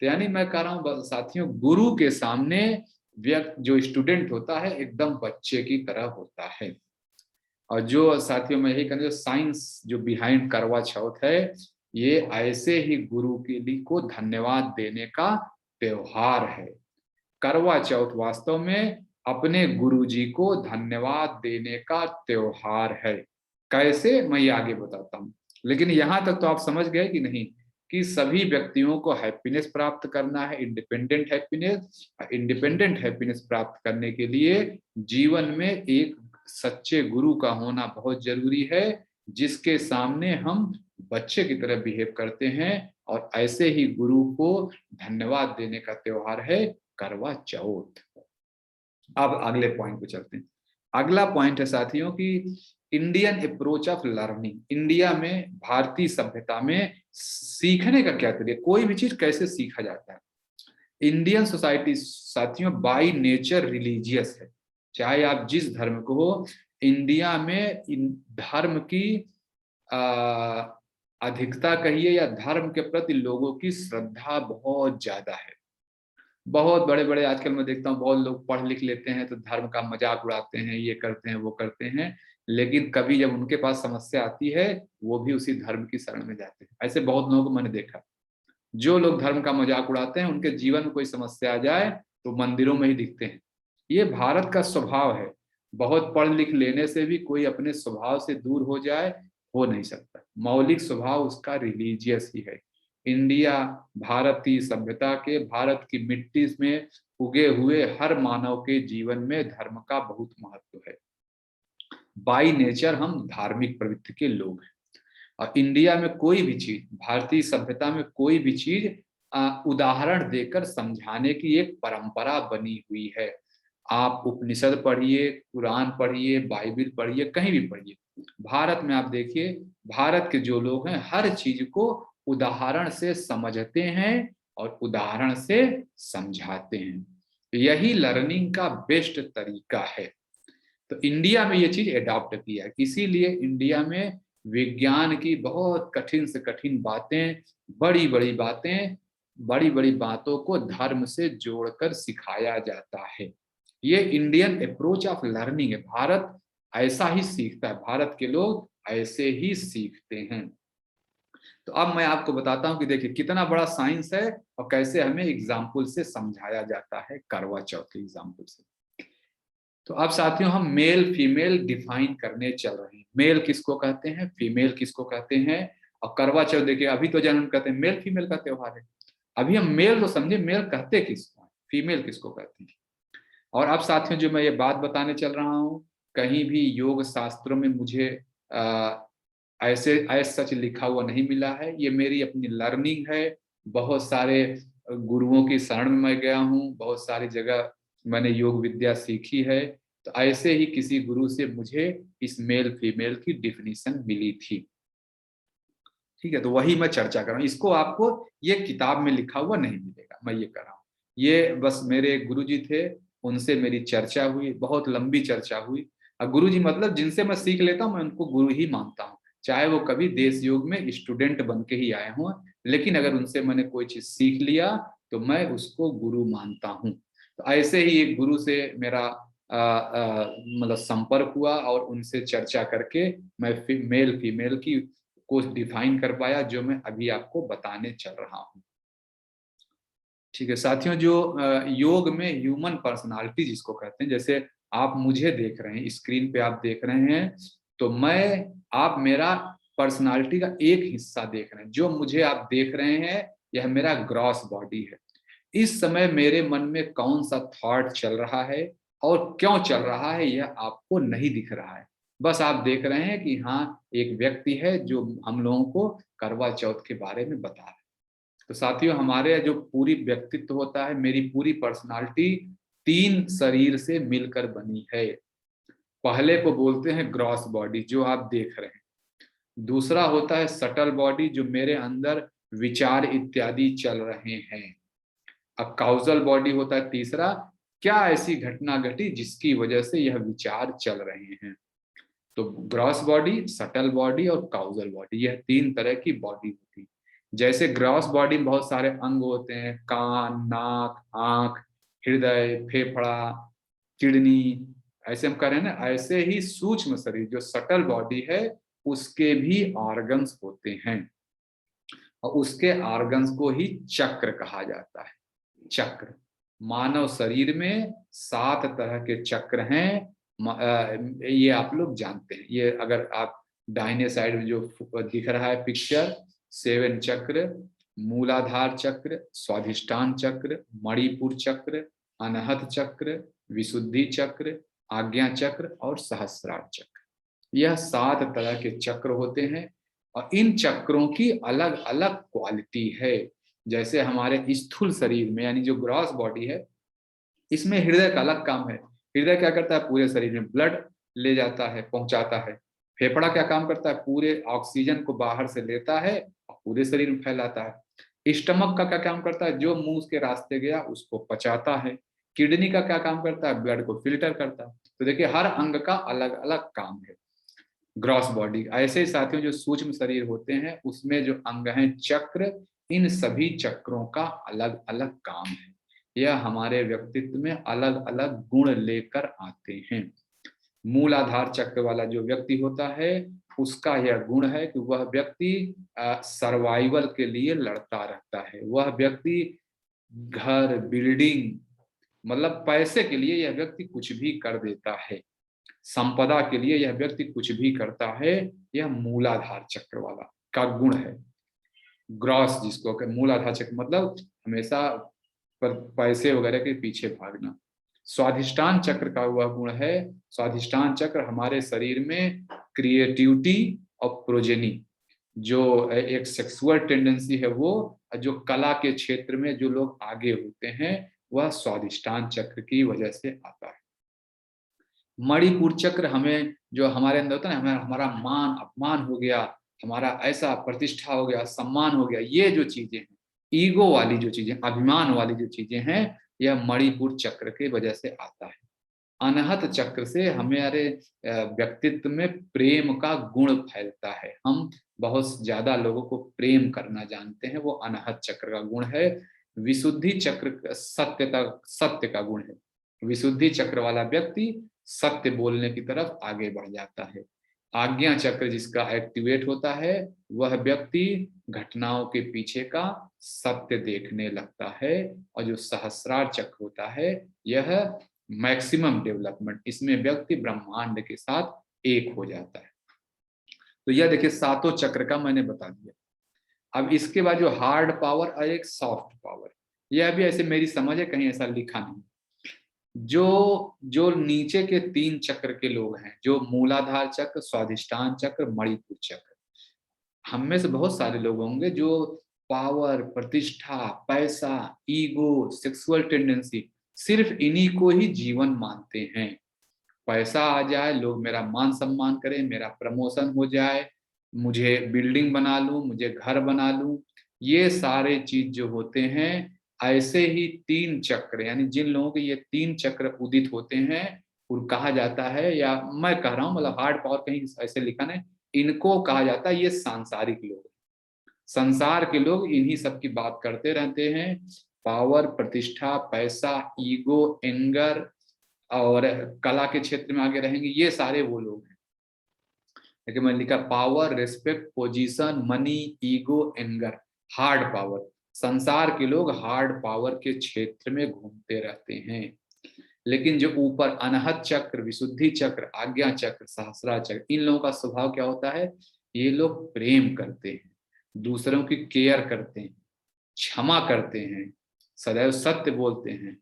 Speaker 1: तो यानी मैं कह रहा हूँ साथियों, गुरु के सामने व्यक्ति, जो स्टूडेंट होता है, एकदम बच्चे की तरह होता है। और जो साथियों में यही कहना, जो साइंस जो बिहाइंड करवा चौथ है, ये ऐसे ही गुरु के लिए को धन्यवाद देने का त्योहार है। करवा चौथ वास्तव में अपने गुरु जी को धन्यवाद देने का त्योहार है। कैसे, मैं ये आगे बताता हूँ। लेकिन यहां तक तो आप समझ गए कि नहीं, कि सभी व्यक्तियों को हैप्पीनेस प्राप्त करना है, इंडिपेंडेंट हैप्पीनेस। इंडिपेंडेंट हैप्पीनेस प्राप्त करने के लिए जीवन में एक सच्चे गुरु का होना बहुत जरूरी है, जिसके सामने हम बच्चे की तरह बिहेव करते हैं। और ऐसे ही गुरु को धन्यवाद देने का त्योहार है करवा चौथ। अब अगले पॉइंट पे चलते हैं। अगला पॉइंट है साथियों की Indian approach of learning. India में, भारतीय सभ्यता में सीखने का क्या तरीका, कोई भी चीज कैसे सीखा जाता है। इंडियन सोसाइटी साथियों बाय नेचर रिलीजियस है। चाहे आप जिस धर्म को हो, इंडिया में इन धर्म की अधिकता कहिए, या धर्म के प्रति लोगों की श्रद्धा बहुत ज्यादा है। बहुत बड़े बड़े, आजकल मैं देखता हूँ बहुत लोग पढ़ लिख लेते हैं तो धर्म का मजाक उड़ाते हैं, ये करते हैं वो करते हैं, लेकिन कभी जब उनके पास समस्या आती है, वो भी उसी धर्म की शरण में जाते हैं। ऐसे बहुत लोगों को मैंने देखा। जो लोग धर्म का मजाक उड़ाते हैं, उनके जीवन में कोई समस्या आ जाए तो मंदिरों में ही दिखते हैं। ये भारत का स्वभाव है। बहुत पढ़ लिख लेने से भी कोई अपने स्वभाव से दूर हो जाए, हो नहीं सकता। मौलिक स्वभाव उसका रिलीजियस ही है। इंडिया, भारतीय सभ्यता के, भारत की मिट्टी में उगे हुए हर मानव के जीवन में धर्म का बहुत महत्व है। बाई नेचर हम धार्मिक प्रवृत्ति के लोग हैं। और इंडिया में कोई भी चीज, भारतीय सभ्यता में कोई भी चीज उदाहरण देकर समझाने की एक परंपरा बनी हुई है। आप उपनिषद पढ़िए, कुरान पढ़िए, बाइबल पढ़िए, कहीं भी पढ़िए, भारत में आप देखिए, भारत के जो लोग हैं हर चीज को उदाहरण से समझते हैं और उदाहरण से समझाते हैं। यही लर्निंग का बेस्ट तरीका है। तो इंडिया में ये चीज अडॉप्ट किया, इसीलिए इंडिया में विज्ञान की बहुत कठिन से कठिन बातें, बड़ी बड़ी बातें, बड़ी बड़ी बातों को धर्म से जोड़कर सिखाया जाता है। ये इंडियन अप्रोच ऑफ लर्निंग है। भारत ऐसा ही सीखता है, भारत के लोग ऐसे ही सीखते हैं। तो अब मैं आपको बताता हूं कि देखिए कितना बड़ा साइंस है और कैसे हमें एग्जाम्पल से समझाया जाता है, करवा चौथ के एग्जाम्पल से। तो अब साथियों हम मेल फीमेल डिफाइन करने चल रहे हैं। मेल किसको कहते हैं, फीमेल किसको कहते हैं। और करवा चौथ देखिए, अभी तो जन्म कहते हैं, मेल फीमेल का त्योहार है। अभी हम मेल तो समझे, मेल कहते किसको हैं, फीमेल किसको कहते हैं। और अब साथियों जो मैं ये बात बताने चल रहा हूँ, कहीं भी योग शास्त्रों में मुझे ऐसे ऐसा सच लिखा हुआ नहीं मिला है। ये मेरी अपनी लर्निंग है। बहुत सारे गुरुओं की शरण में मैं गया हूँ, बहुत सारी जगह मैंने योग विद्या सीखी है। तो ऐसे ही किसी गुरु से मुझे इस मेल फीमेल की डिफिनीशन मिली थी। ठीक है, तो वही मैं चर्चा कर रहा हूँ। इसको आपको ये किताब में लिखा हुआ नहीं मिलेगा, मैं ये कर रहा हूँ। ये बस मेरे गुरुजी थे, उनसे मेरी चर्चा हुई, बहुत लंबी चर्चा हुई। और गुरुजी मतलब जिनसे मैं सीख लेता हूँ, मैं उनको गुरु ही मानता हूँ, चाहे वो कभी देश योग में स्टूडेंट बन के ही आए हों। लेकिन अगर उनसे मैंने कोई चीज सीख लिया तो मैं उसको गुरु मानता हूँ। तो ऐसे ही एक गुरु से मेरा मतलब संपर्क हुआ और उनसे चर्चा करके मैं मेल फीमेल की को डिफाइन कर पाया, जो मैं अभी आपको बताने चल रहा हूँ। ठीक है साथियों, जो योग में ह्यूमन पर्सनालिटी जिसको कहते हैं, जैसे आप मुझे देख रहे हैं, स्क्रीन पे आप देख रहे हैं, तो मैं, आप मेरा पर्सनालिटी का एक हिस्सा देख रहे हैं। जो मुझे आप देख रहे हैं यह मेरा ग्रॉस बॉडी है। इस समय मेरे मन में कौन सा थॉट चल रहा है और क्यों चल रहा है यह आपको नहीं दिख रहा है। बस आप देख रहे हैं कि हाँ एक व्यक्ति है जो हम लोगों को करवा चौथ के बारे में बता रहा है। तो साथियों, हमारे जो पूरी व्यक्तित्व होता है, मेरी पूरी पर्सनालिटी 3 शरीर से मिलकर बनी है। पहले को बोलते हैं ग्रॉस बॉडी जो आप देख रहे हैं। दूसरा होता है सटल बॉडी जो मेरे अंदर विचार इत्यादि चल रहे हैं। अब काउजल बॉडी होता है तीसरा, क्या ऐसी घटना घटी जिसकी वजह से यह विचार चल रहे हैं। तो ग्रॉस बॉडी, सटल बॉडी और काउजल बॉडी, यह 3 तरह की बॉडी होती है। जैसे ग्रॉस बॉडी में बहुत सारे अंग होते हैं, कान, नाक, आंख, हृदय, फेफड़ा, किडनी, ऐसे हम कह रहे हैं ना, ऐसे ही सूक्ष्म शरीर जो सटल बॉडी है उसके भी ऑर्गन्स होते हैं और उसके ऑर्गन्स को ही चक्र कहा जाता है। चक्र, मानव शरीर में 7 तरह के चक्र हैं। ये आप लोग जानते हैं। ये अगर आप दाहिने साइड में जो दिख रहा है पिक्चर, 7 चक्र, मूलाधार चक्र, स्वाधिष्ठान चक्र, मणिपुर चक्र, अनहत चक्र, विशुद्धि चक्र, आज्ञा चक्र और सहस्रार चक्र, यह 7 तरह के चक्र होते हैं। और इन चक्रों की अलग अलग क्वालिटी है। जैसे हमारे स्थूल शरीर में यानी जो ग्रॉस बॉडी है, इसमें हृदय का अलग काम है। हृदय क्या करता है, पूरे शरीर में ब्लड ले जाता है, पहुंचाता है। फेफड़ा क्या काम करता है, पूरे ऑक्सीजन को बाहर से लेता है और पूरे शरीर में फैलाता है। स्टमक का क्या काम करता है, जो मुंह के रास्ते गया उसको पचाता है। किडनी का क्या काम करता है, ब्लड को फिल्टर करता है। तो देखिए हर अंग का अलग अलग काम है। ग्रॉस बॉडी ऐसे ही साथियों जो सूक्ष्म शरीर होते हैं उसमें जो अंग हैं चक्र, इन सभी चक्रों का अलग अलग काम है। यह हमारे व्यक्तित्व में अलग अलग गुण लेकर आते हैं। मूलाधार चक्र वाला जो व्यक्ति होता है उसका यह गुण है कि वह व्यक्ति सर्वाइवल के लिए लड़ता रहता है। वह व्यक्ति घर, बिल्डिंग, मतलब पैसे के लिए यह व्यक्ति कुछ भी कर देता है। संपदा के लिए यह व्यक्ति कुछ भी करता है। यह मूलाधार चक्र वाला का गुण है। ग्रॉस जिसको मूलाधार चक्र मतलब हमेशा पैसे वगैरह के पीछे भागना। स्वाधिष्ठान चक्र का वह गुण है, स्वाधिष्ठान चक्र हमारे शरीर में क्रिएटिविटी और प्रोजेनी, जो एक सेक्सुअल टेंडेंसी है, वो जो कला के क्षेत्र में जो लोग आगे होते हैं वह स्वाधिष्ठान चक्र की वजह से आता है। मणिपुर चक्र हमें जो हमारे अंदर होता है ना, हमारा मान अपमान हो गया, हमारा ऐसा प्रतिष्ठा हो गया, सम्मान हो गया, ये जो चीजें हैं, ईगो वाली जो चीजें, अभिमान वाली जो चीजें हैं, यह मणिपुर चक्र के वजह से आता है। अनहत चक्र से हमारे व्यक्तित्व में प्रेम का गुण फैलता है। हम बहुत ज्यादा लोगों को प्रेम करना जानते हैं, वो अनहत चक्र का गुण है। विशुद्धि चक्र सत्य का गुण है। विशुद्धि चक्र वाला व्यक्ति सत्य बोलने की तरफ आगे बढ़ जाता है। आज्ञा चक्र जिसका एक्टिवेट होता है वह व्यक्ति घटनाओं के पीछे का सत्य देखने लगता है। और जो सहस्रार चक्र होता है यह मैक्सिमम डेवलपमेंट, इसमें व्यक्ति ब्रह्मांड के साथ एक हो जाता है। तो यह देखिए 7 चक्र का मैंने बता दिया। अब इसके बाद जो हार्ड पावर और एक सॉफ्ट पावर, यह भी ऐसे मेरी समझ है, कहीं ऐसा लिखा नहीं। जो जो नीचे के 3 चक्र के लोग हैं, जो मूलाधार चक्र, स्वाधिष्ठान चक्र, मणिपुर चक्र, हम में से बहुत सारे लोग होंगे जो पावर, प्रतिष्ठा, पैसा, ईगो, सेक्सुअल टेंडेंसी, सिर्फ इन्हीं को ही जीवन मानते हैं। पैसा आ जाए, लोग मेरा मान सम्मान करें, मेरा प्रमोशन हो जाए, मुझे बिल्डिंग बना लूं, मुझे घर बना लूं, ये सारे चीज जो होते हैं, ऐसे ही 3 चक्र, यानी जिन लोगों के ये 3 चक्र उदित होते हैं, और कहा जाता है, या मैं कह रहा हूं, मतलब हार्ड पावर कहीं ऐसे लिखा नहीं, इनको कहा जाता है ये सांसारिक लोग। संसार के लोग इन्हीं सब की बात करते रहते हैं। पावर, प्रतिष्ठा, पैसा, ईगो, एंगर और कला के क्षेत्र में आगे रहेंगे, ये सारे वो लोग हैं। लेकिन मैंने लिखा power, respect, position, money, ego, anger, hard power. संसार के लोग हार्ड पावर के क्षेत्र में घूमते रहते हैं। लेकिन जो ऊपर अनहत चक्र, विशुद्धि चक्र, आज्ञा चक्र, सहस्रा चक्र, इन लोगों का स्वभाव क्या होता है, ये लोग प्रेम करते हैं, दूसरों की केयर करते हैं, क्षमा करते हैं, सदैव सत्य बोलते हैं,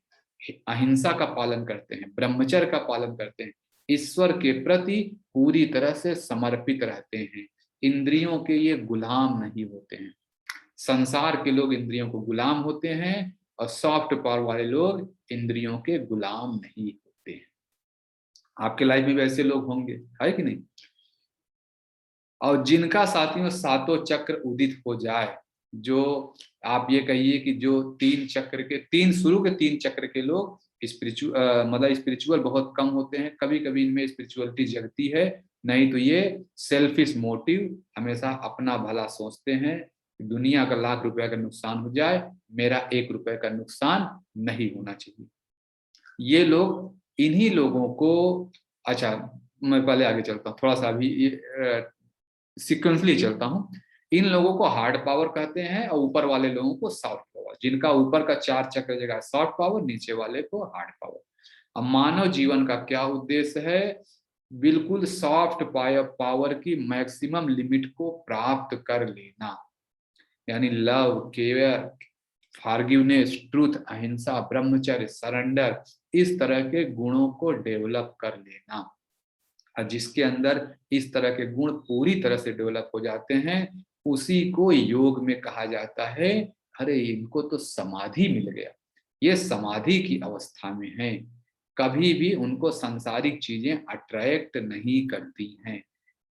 Speaker 1: अहिंसा का पालन करते हैं, ब्रह्मचर्य का पालन करते हैं, ईश्वर के प्रति पूरी तरह से समर्पित रहते हैं, इंद्रियों के ये गुलाम नहीं होते हैं। संसार के लोग इंद्रियों को गुलाम होते हैं और सॉफ्ट पावर वाले लोग इंद्रियों के गुलाम नहीं होते हैं। आपके लाइफ में भी ऐसे लोग होंगे, है कि नहीं? और जिनका साथियों सातों चक्र उदित हो जाए, जो आप ये कहिए कि जो तीन शुरू के तीन चक्र के लोग मतलब स्पिरिचुअल बहुत कम होते हैं, कभी कभी इनमें स्पिरिचुअलिटी जगती है, नहीं तो ये सेल्फिश मोटिव, हमेशा अपना भला सोचते हैं, दुनिया का लाख रुपए का नुकसान हो जाए, मेरा 1 रुपए का नुकसान नहीं होना चाहिए। ये लोग, इन्हीं लोगों को, अच्छा मैं पहले आगे चलता हूँ, थोड़ा सा अभी सीक्वेंसली चलता हूँ। इन लोगों को हार्ड पावर कहते हैं और ऊपर वाले लोगों को सॉफ्ट पावर, जिनका ऊपर का 4 चक्र जगह सॉफ्ट पावर, नीचे वाले को हार्ड पावर। अब मानव जीवन का क्या उद्देश्य है? बिल्कुल सॉफ्ट पावर की मैक्सिमम लिमिट को प्राप्त कर लेना, यानी लव, केयर, फॉरगिवनेस, ट्रूथ, अहिंसा, ब्रह्मचर्य, सरेंडर, इस तरह के गुणों को डेवलप कर लेना। और जिसके अंदर इस तरह के गुण पूरी तरह से डेवलप हो जाते हैं, उसी को योग में कहा जाता है, अरे इनको तो समाधि मिल गया, ये समाधि की अवस्था में है। कभी भी उनको सांसारिक चीजें अट्रैक्ट नहीं करती हैं।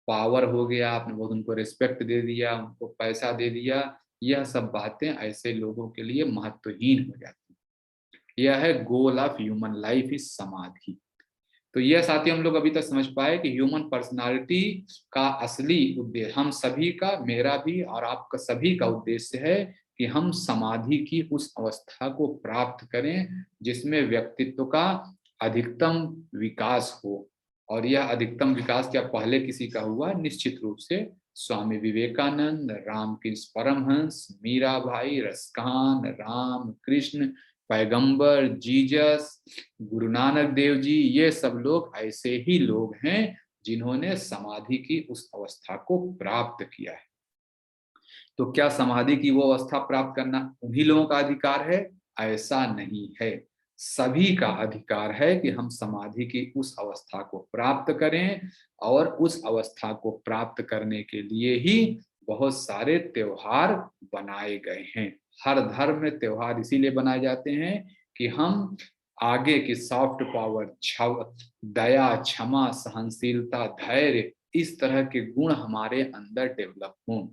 Speaker 1: पावर हो गया, आपने बहुत उनको रिस्पेक्ट दे दिया, उनको पैसा दे दिया, यह सब बातें ऐसे लोगों के लिए महत्वहीन हो जाती है। यह है goal of human life is समाधि। तो यह साथी हम लोग अभी तक समझ पाए कि ह्यूमन पर्सनालिटी का असली उद्देश्य, हम सभी का, मेरा भी और आपका सभी का उद्देश्य है कि हम समाधि की उस अवस्था को प्राप्त करें जिसमें व्यक्तित्व का अधिकतम विकास हो। और यह अधिकतम विकास क्या पहले किसी का हुआ? निश्चित रूप से स्वामी विवेकानंद, रामकृष्ण परमहंस, मीराबाई, रसखान, राम कृष्ण, पैगंबर, जीसस, गुरु नानक देव जी, ये सब लोग ऐसे ही लोग हैं जिन्होंने समाधि की उस अवस्था को प्राप्त किया है। तो क्या समाधि की वो अवस्था प्राप्त करना उन्हीं लोगों का अधिकार है? ऐसा नहीं है। सभी का अधिकार है कि हम समाधि की उस अवस्था को प्राप्त करें, और उस अवस्था को प्राप्त करने के लिए ही बहुत सारे त्योहार बनाए गए हैं। हर धर्म में त्योहार इसीलिए बनाए जाते हैं कि हम आगे की सॉफ्ट पावर, दया, क्षमा, सहनशीलता, धैर्य, इस तरह के गुण हमारे अंदर डेवलप हों।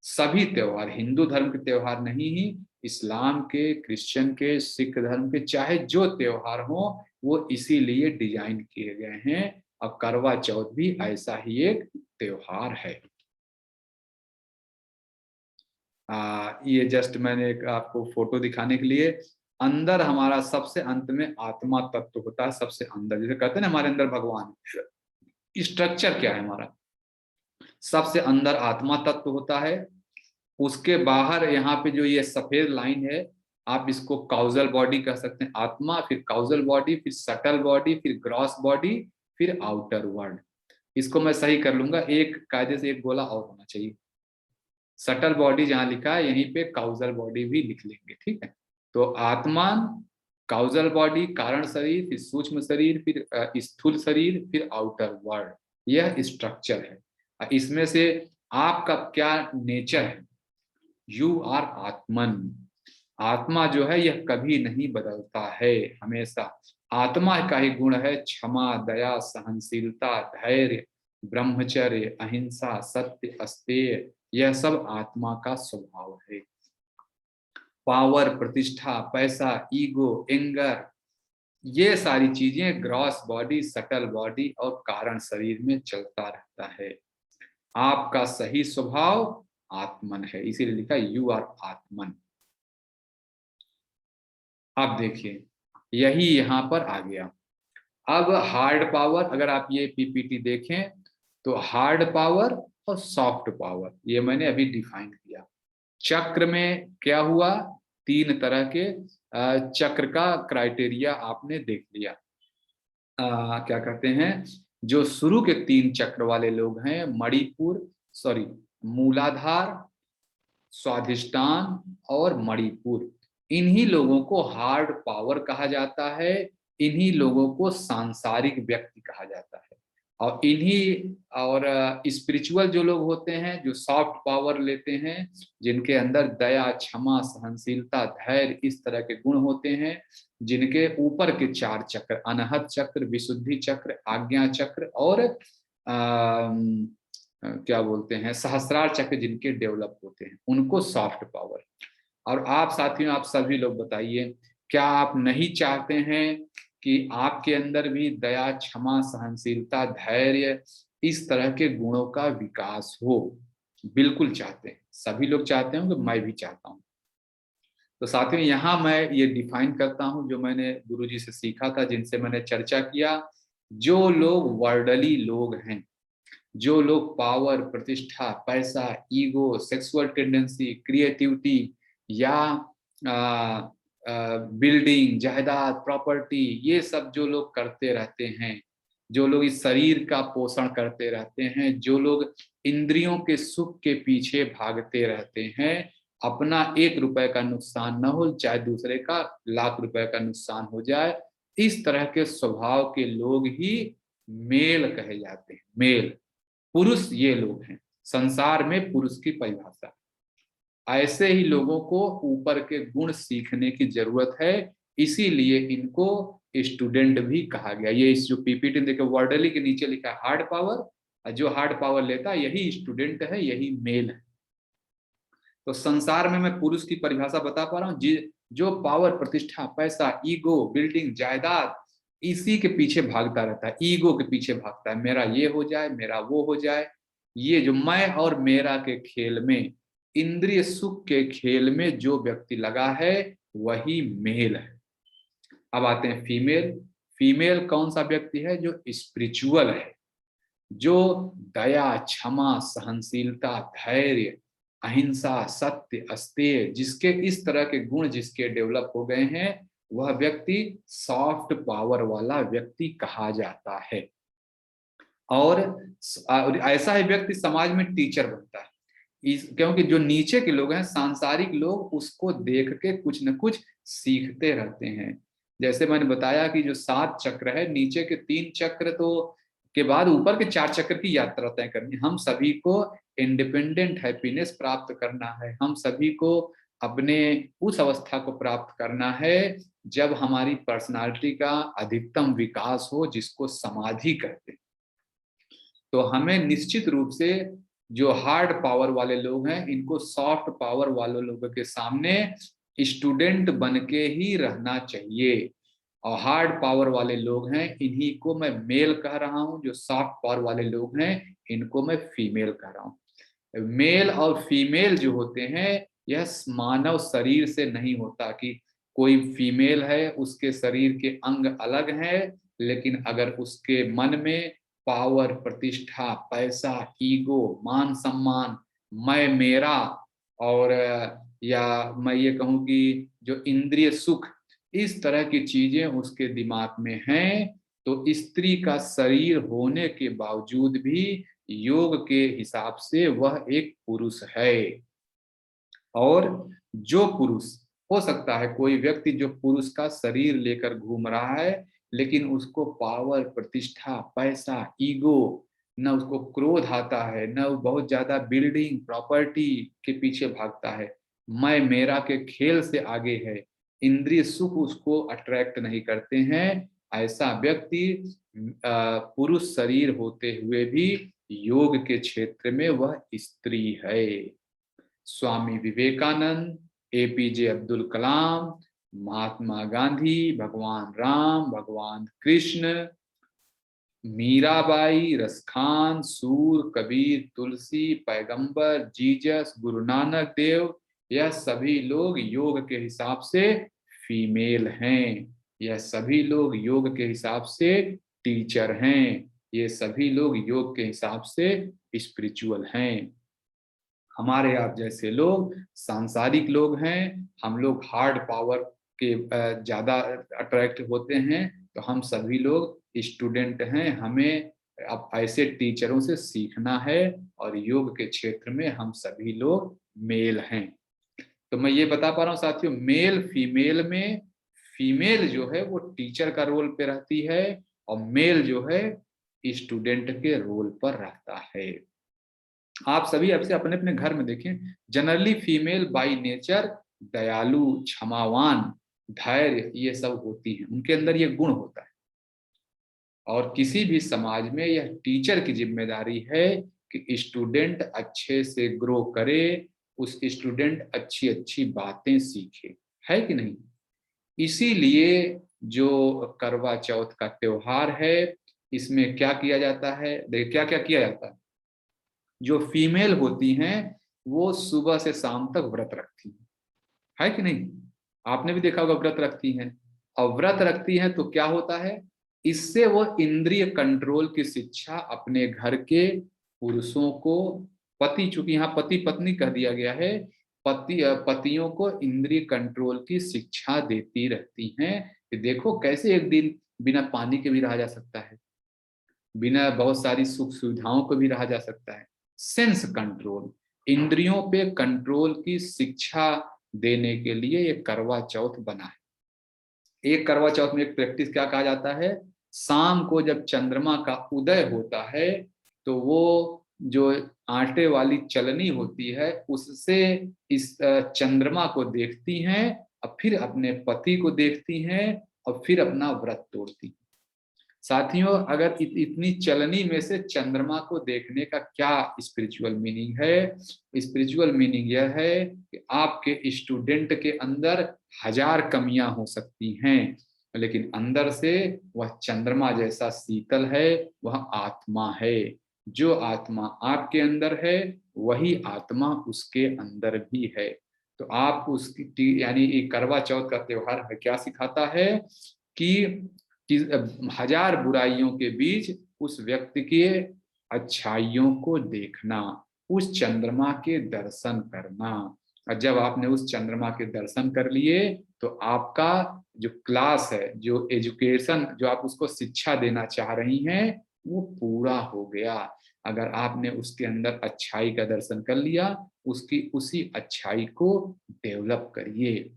Speaker 1: सभी त्योहार, हिंदू धर्म के त्योहार नहीं ही, इस्लाम के, क्रिश्चियन के, सिख धर्म के, चाहे जो त्योहार हो, वो इसीलिए डिजाइन किए गए हैं। अब करवा चौथ भी ऐसा ही एक त्योहार है। ये जस्ट मैंने एक आपको फोटो दिखाने के लिए, अंदर हमारा सबसे अंत में आत्मा तत्व होता है, सबसे अंदर, जैसे कहते हैं ना हमारे अंदर भगवान। स्ट्रक्चर क्या है हमारा? सबसे अंदर आत्मा तत्व होता है, उसके बाहर यहाँ पे जो ये सफेद लाइन है, आप इसको काउजल बॉडी कह सकते हैं, आत्मा, फिर काउजल बॉडी, फिर सटल बॉडी, फिर ग्रॉस बॉडी, फिर आउटर वर्ल्ड। इसको मैं सही कर लूंगा, एक कायदे से एक गोला और होना चाहिए। सटल बॉडी जहां लिखा है यहीं पे काउजल बॉडी भी लिख लेंगे, ठीक है? तो आत्मा, काउजल बॉडी, कारण शरीर, फिर सूक्ष्म शरीर, फिर स्थूल शरीर, फिर आउटर वर्ल्ड, यह स्ट्रक्चर है। इसमें से आपका क्या नेचर है? यू आर आत्मन। आत्मा जो है यह कभी नहीं बदलता है, हमेशा आत्मा का ही गुण है क्षमा, दया, सहनशीलता, धैर्य, ब्रह्मचर्य, अहिंसा, सत्य, अस्तेय, यह सब आत्मा का स्वभाव है। पावर, प्रतिष्ठा, पैसा, ईगो, एंगर, ये सारी चीजें ग्रॉस बॉडी, सटल बॉडी और कारण शरीर में चलता रहता है। आपका सही स्वभाव आत्मन है, इसीलिए लिखा यू आर आत्मन। अब देखिए यही यहां पर आ गया। अब हार्ड पावर, अगर आप ये पीपीटी देखें तो हार्ड पावर और सॉफ्ट पावर ये मैंने अभी डिफाइन किया। चक्र में क्या हुआ? 3 तरह के चक्र का क्राइटेरिया आपने देख लिया। क्या कहते हैं, जो शुरू के 3 चक्र वाले लोग हैं, मणिपुर, सॉरी मूलाधार, स्वाधिष्ठान और मणिपुर, इन्हीं लोगों को हार्ड पावर कहा जाता है, इन्हीं लोगों को सांसारिक व्यक्ति कहा जाता है। और इन्हीं और स्पिरिचुअल जो लोग होते हैं, जो सॉफ्ट पावर लेते हैं, जिनके अंदर दया, क्षमा, सहनशीलता, धैर्य, इस तरह के गुण होते हैं, जिनके ऊपर के 4 चक्र, अनहत चक्र, विशुद्धि चक्र, आज्ञा चक्र और क्या बोलते हैं, सहस्रार चक्र जिनके डेवलप होते हैं, उनको सॉफ्ट पावर। और आप साथियों, आप सभी लोग बताइए, क्या आप नहीं चाहते हैं कि आपके अंदर भी दया, क्षमा, सहनशीलता, धैर्य, इस तरह के गुणों का विकास हो? बिल्कुल चाहते हैं, सभी लोग चाहते हैं, मैं भी चाहता हूँ। तो साथियों, यहाँ मैं ये डिफाइन करता हूँ जो मैंने गुरुजी से सीखा था, जिनसे मैंने चर्चा किया। जो लोग वर्डली लोग हैं, जो लोग पावर, प्रतिष्ठा, पैसा, ईगो, सेक्सुअल टेंडेंसी, क्रिएटिविटी या बिल्डिंग, जायदाद, प्रॉपर्टी, ये सब जो लोग करते रहते हैं, जो लोग इस शरीर का पोषण करते रहते हैं, जो लोग इंद्रियों के सुख के पीछे भागते रहते हैं, अपना 1 रुपए का नुकसान न हो, चाहे दूसरे का लाख रुपए का नुकसान हो जाए, इस तरह के स्वभाव के लोग ही मेल कहे जाते हैं। मेल पुरुष ये लोग हैं, संसार में पुरुष की परिभाषा। ऐसे ही लोगों को ऊपर के गुण सीखने की जरूरत है, इसीलिए इनको स्टूडेंट भी कहा गया। ये इस जो पीपीटी देखो, वर्डली के नीचे लिखा है हार्ड पावर, जो हार्ड पावर लेता है यही स्टूडेंट है, यही मेल है। तो संसार में मैं पुरुष की परिभाषा बता पा रहा हूँ, जो पावर, प्रतिष्ठा, पैसा, ईगो, बिल्डिंग, जायदाद, इसी के पीछे भागता रहता है, ईगो के पीछे भागता है, मेरा ये हो जाए, मेरा वो हो जाए। ये जो मैं और मेरा के खेल में, इंद्रिय सुख के खेल में जो व्यक्ति लगा है, वही मेल है। अब आते हैं फीमेल। फीमेल कौन सा व्यक्ति है? जो स्पिरिचुअल है, जो दया, क्षमा, सहनशीलता, धैर्य, अहिंसा, सत्य, अस्तेय, जिसके इस तरह के गुण जिसके डेवलप हो गए हैं, वह व्यक्ति सॉफ्ट पावर वाला व्यक्ति कहा जाता है। और ऐसा ही व्यक्ति समाज में टीचर बनता है, क्योंकि जो नीचे के लोग हैं, सांसारिक लोग, उसको देख के कुछ न कुछ सीखते रहते हैं। जैसे मैंने बताया कि जो 7 चक्र है, नीचे के 3 चक्र तो के बाद ऊपर के 4 चक्र की यात्रा तय करनी। हम सभी को इंडिपेंडेंट हैप्पीनेस प्राप्त करना है, हम सभी को अपने उस अवस्था को प्राप्त करना है जब हमारी पर्सनालिटी का अधिकतम विकास हो, जिसको समाधि कहते हैं। तो हमें निश्चित रूप से जो हार्ड पावर वाले लोग हैं, इनको सॉफ्ट पावर वाले लोगों के सामने स्टूडेंट बन के ही रहना चाहिए। और हार्ड पावर वाले लोग हैं, इन्हीं को मैं मेल कह रहा हूं। जो सॉफ्ट पावर वाले लोग हैं, इनको मैं फीमेल कह रहा हूं। मेल और फीमेल जो होते हैं, यह मानव शरीर से नहीं होता कि कोई फीमेल है, उसके शरीर के अंग अलग हैं, लेकिन अगर उसके मन में पावर, प्रतिष्ठा, पैसा, ईगो, मान सम्मान, मैं मेरा, और या मैं ये कहूँ कि जो इंद्रिय सुख, इस तरह की चीजें उसके दिमाग में हैं, तो स्त्री का शरीर होने के बावजूद भी योग के हिसाब से वह एक पुरुष है। और जो पुरुष, हो सकता है कोई व्यक्ति जो पुरुष का शरीर लेकर घूम रहा है, लेकिन उसको पावर, प्रतिष्ठा, पैसा, ईगो, न उसको क्रोध आता है, न वो बहुत ज्यादा बिल्डिंग, प्रॉपर्टी के पीछे भागता है, मैं मेरा के खेल से आगे है, इंद्रिय सुख उसको अट्रैक्ट नहीं करते हैं, ऐसा व्यक्ति पुरुष शरीर होते हुए भी योग के क्षेत्र में वह स्त्री है। स्वामी विवेकानंद, एपीजे अब्दुल कलाम, महात्मा गांधी, भगवान राम, भगवान कृष्ण, मीराबाई, रसखान, सूर, कबीर, तुलसी, पैगंबर, जीसस, गुरु नानक देव, यह सभी लोग योग के हिसाब से फीमेल हैं। यह सभी लोग योग के हिसाब से टीचर हैं। ये सभी लोग योग के हिसाब से स्पिरिचुअल हैं। हमारे आप जैसे लोग सांसारिक लोग हैं, हम लोग हार्ड पावर के ज्यादा अट्रैक्ट होते हैं। तो हम सभी लोग स्टूडेंट हैं, हमें अब ऐसे टीचरों से सीखना है, और योग के क्षेत्र में हम सभी लोग मेल हैं। तो मैं ये बता पा रहा हूँ साथियों, मेल फीमेल में फीमेल जो है वो टीचर का रोल पे रहती है, और मेल जो है स्टूडेंट के रोल पर रहता है। आप सभी अब से अपने अपने घर में देखें, जनरली फीमेल बाय नेचर दयालु, क्षमावान, धैर्य, ये सब होती हैं, उनके अंदर ये गुण होता है। और किसी भी समाज में यह टीचर की जिम्मेदारी है कि स्टूडेंट अच्छे से ग्रो करे, उस स्टूडेंट अच्छी अच्छी बातें सीखे, है कि नहीं। इसीलिए जो करवा चौथ का त्योहार है, इसमें क्या किया जाता है, देखिए क्या क्या किया जाता है। जो फीमेल होती हैं वो सुबह से शाम तक व्रत रखती हैं, है कि नहीं। आपने भी देखा होगा व्रत रखती हैं। और व्रत रखती हैं तो क्या होता है, इससे वो इंद्रिय कंट्रोल की शिक्षा अपने घर के पुरुषों को, पति, चूंकि यहाँ पति पत्नी कह दिया गया है, पतियों को इंद्रिय कंट्रोल की शिक्षा देती रहती हैं कि देखो कैसे एक दिन बिना पानी के भी रहा जा सकता है, बिना बहुत सारी सुख सुविधाओं को भी रहा जा सकता है। सेंस कंट्रोल, इंद्रियों पे कंट्रोल की शिक्षा देने के लिए ये करवा चौथ बना है। एक करवा चौथ में एक प्रैक्टिस क्या कहा जाता है, शाम को जब चंद्रमा का उदय होता है तो वो जो आटे वाली चलनी होती है उससे इस चंद्रमा को देखती हैं, और फिर अपने पति को देखती हैं, और फिर अपना व्रत तोड़ती हैं। साथियों, अगर इतनी चलनी में से चंद्रमा को देखने का क्या स्पिरिचुअल मीनिंग है, स्पिरिचुअल मीनिंग यह है कि आपके स्टूडेंट के अंदर 1000 कमियां हो सकती हैं, लेकिन अंदर से वह चंद्रमा जैसा शीतल है, वह आत्मा है। जो आत्मा आपके अंदर है वही आत्मा उसके अंदर भी है। तो आप उसकी यानी करवा चौथ का त्योहार क्या सिखाता है कि 1000 बुराइयों के बीच उस व्यक्ति के अच्छाइयों को देखना, उस चंद्रमा के दर्शन करना। और जब आपने उस चंद्रमा के दर्शन कर लिए तो आपका जो क्लास है, जो एजुकेशन, जो आप उसको शिक्षा देना चाह रही हैं, वो पूरा हो गया। अगर आपने उसके अंदर अच्छाई का दर्शन कर लिया, उसकी उसी अच्छाई को डेवलप करिए।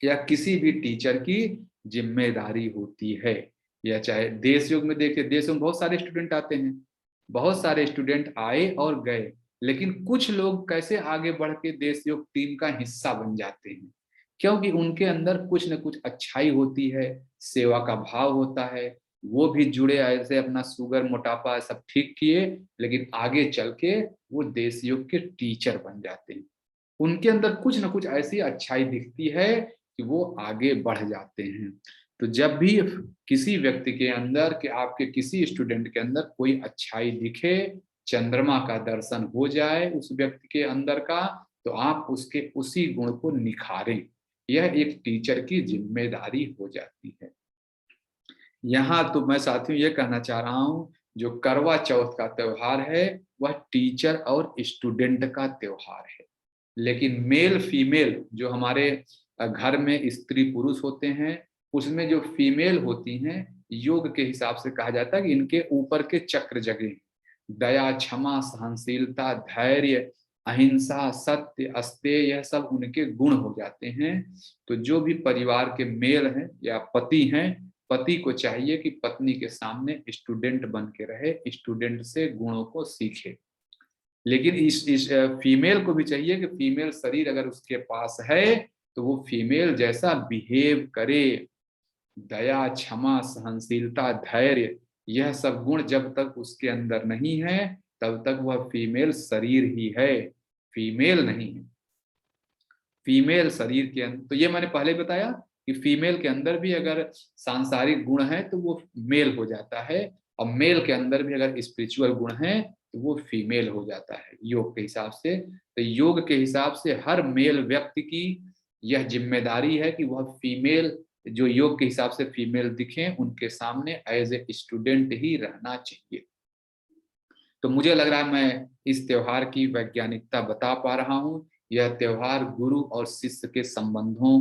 Speaker 1: या किसी भी टीचर की जिम्मेदारी होती है। या चाहे देश योग में देखिए, देश में बहुत सारे स्टूडेंट आते हैं, बहुत सारे स्टूडेंट आए और गए, लेकिन कुछ लोग कैसे आगे बढ़ के देश योग टीम का हिस्सा बन जाते हैं, क्योंकि उनके अंदर कुछ न कुछ अच्छाई होती है, सेवा का भाव होता है। वो भी जुड़े, ऐसे अपना शुगर मोटापा सब ठीक किए, लेकिन आगे चल के वो देश योग के टीचर बन जाते हैं। उनके अंदर कुछ ना कुछ ऐसी अच्छाई दिखती है कि वो आगे बढ़ जाते हैं। तो जब भी किसी व्यक्ति के अंदर, कि आपके किसी स्टूडेंट के अंदर कोई अच्छाई दिखे, चंद्रमा का दर्शन हो जाए उस व्यक्ति के अंदर का, तो आप उसके उसी गुण को निखारें। यह एक टीचर की जिम्मेदारी हो जाती है। यहाँ तो मैं साथियों ये कहना चाह रहा हूँ, जो करवा चौथ का त्योहार है वह टीचर और स्टूडेंट का त्योहार है। लेकिन मेल फीमेल जो हमारे घर में स्त्री पुरुष होते हैं, उसमें जो फीमेल होती हैं, योग के हिसाब से कहा जाता है कि इनके ऊपर के चक्र जगे, दया, क्षमा, सहनशीलता, धैर्य, अहिंसा, सत्य, अस्तेय, यह सब उनके गुण हो जाते हैं। तो जो भी परिवार के मेल हैं या पति हैं, पति को चाहिए कि पत्नी के सामने स्टूडेंट बन के रहे, स्टूडेंट से गुणों को सीखे। लेकिन इस फीमेल को भी चाहिए कि फीमेल शरीर अगर उसके पास है तो वो फीमेल जैसा बिहेव करे। दया, क्षमा, सहनशीलता, धैर्य, यह सब गुण जब तक उसके अंदर नहीं है, तब तक वह फीमेल शरीर ही है, फीमेल नहीं है। फीमेल शरीर के अंदर, तो ये मैंने पहले बताया कि फीमेल के अंदर भी अगर सांसारिक गुण है तो वो मेल हो जाता है, और मेल के अंदर भी अगर स्पिरिचुअल गुण है तो वो फीमेल हो जाता है योग के हिसाब से। तो योग के हिसाब से हर मेल व्यक्ति की यह जिम्मेदारी है कि वह फीमेल, जो योग के हिसाब से फीमेल दिखे, उनके सामने एज ए स्टूडेंट ही रहना चाहिए। तो मुझे लग रहा है मैं इस त्योहार की वैज्ञानिकता बता पा रहा हूँ। यह त्योहार गुरु और शिष्य के संबंधों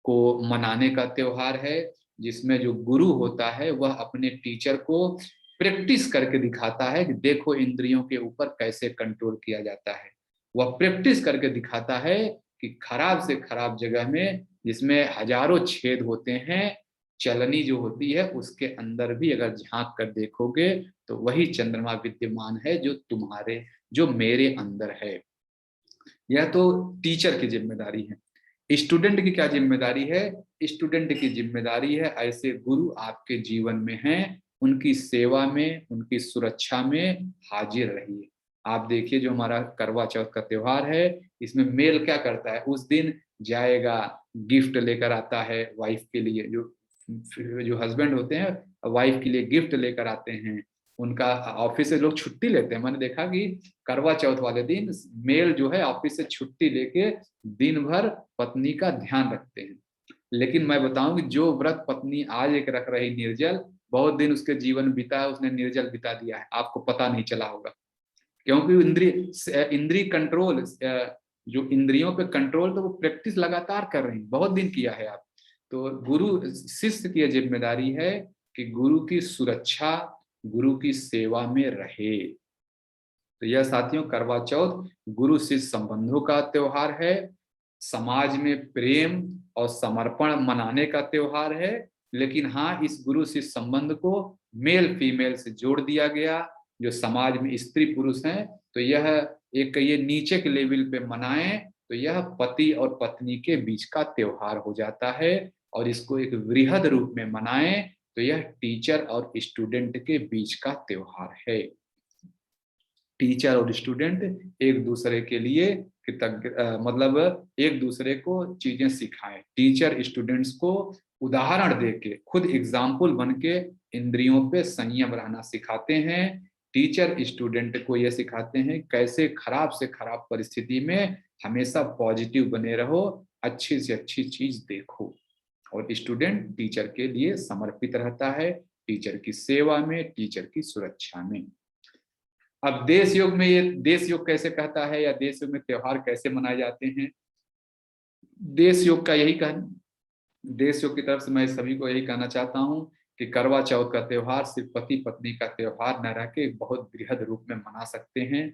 Speaker 1: को मनाने का त्योहार है, जिसमें जो गुरु होता है वह अपने टीचर को प्रैक्टिस करके दिखाता है कि देखो इंद्रियों के ऊपर कैसे कंट्रोल किया जाता है। वह प्रैक्टिस करके दिखाता है कि खराब से खराब जगह में, जिसमें हजारों छेद होते हैं, चलनी जो होती है उसके अंदर भी अगर झांक कर देखोगे तो वही चंद्रमा विद्यमान है जो तुम्हारे, जो मेरे अंदर है। यह तो टीचर की जिम्मेदारी है। स्टूडेंट की क्या जिम्मेदारी है? स्टूडेंट की जिम्मेदारी है ऐसे गुरु आपके जीवन में हैं, उनकी सेवा में, उनकी सुरक्षा में हाजिर रहिए। आप देखिए जो हमारा करवा चौथ का त्योहार है, इसमें मेल क्या करता है? उस दिन जाएगा, गिफ्ट लेकर आता है वाइफ के लिए, जो जो हस्बैंड होते हैं वाइफ के लिए गिफ्ट लेकर आते हैं। उनका ऑफिस से लोग छुट्टी लेते हैं, मैंने देखा कि करवा चौथ वाले दिन मेल जो है ऑफिस से छुट्टी लेके दिन भर पत्नी का ध्यान रखते हैं। लेकिन मैं बताऊं कि जो व्रत पत्नी आज एक रख रही निर्जल, बहुत दिन उसके जीवन बीता है, उसने निर्जल बिता दिया है, आपको पता नहीं चला होगा। क्योंकि इंद्रिय कंट्रोल, जो इंद्रियों पे कंट्रोल, तो वो प्रैक्टिस लगातार कर रही, बहुत दिन किया है आप। तो गुरु शिष्य की जिम्मेदारी है कि गुरु की सुरक्षा, गुरु की सेवा में रहे। तो यह साथियों करवा चौथ गुरु शिष्य संबंधों का त्योहार है, समाज में प्रेम और समर्पण मनाने का त्योहार है। लेकिन हाँ, इस गुरु शिष्य संबंध को मेल फीमेल से जोड़ दिया गया, जो समाज में स्त्री पुरुष हैं, तो यह एक ये नीचे के लेवल पे मनाएं तो यह पति और पत्नी के बीच का त्योहार हो जाता है। और इसको एक वृहद रूप में मनाएं तो यह टीचर और स्टूडेंट के बीच का त्योहार है। टीचर और स्टूडेंट एक दूसरे के लिए कृतज्ञ, मतलब एक दूसरे को चीजें सिखाएं। टीचर स्टूडेंट्स को उदाहरण देके, खुद एग्जाम्पल बन के इंद्रियों पे संयम रहना सिखाते हैं। टीचर स्टूडेंट को यह सिखाते हैं कैसे खराब से खराब परिस्थिति में हमेशा पॉजिटिव बने रहो, अच्छी से अच्छी चीज देखो। और स्टूडेंट टीचर के लिए समर्पित रहता है, टीचर की सेवा में, टीचर की सुरक्षा में। अब देश योग में, ये देश योग कैसे कहता है, या देश योग में त्योहार कैसे मनाए जाते हैं? देश योग का यही कहना, देश योग की तरफ से मैं सभी को यही कहना चाहता हूं कि करवा चौथ का त्योहार सिर्फ पति पत्नी का त्योहार न रह के बहुत बृहद रूप में मना सकते हैं।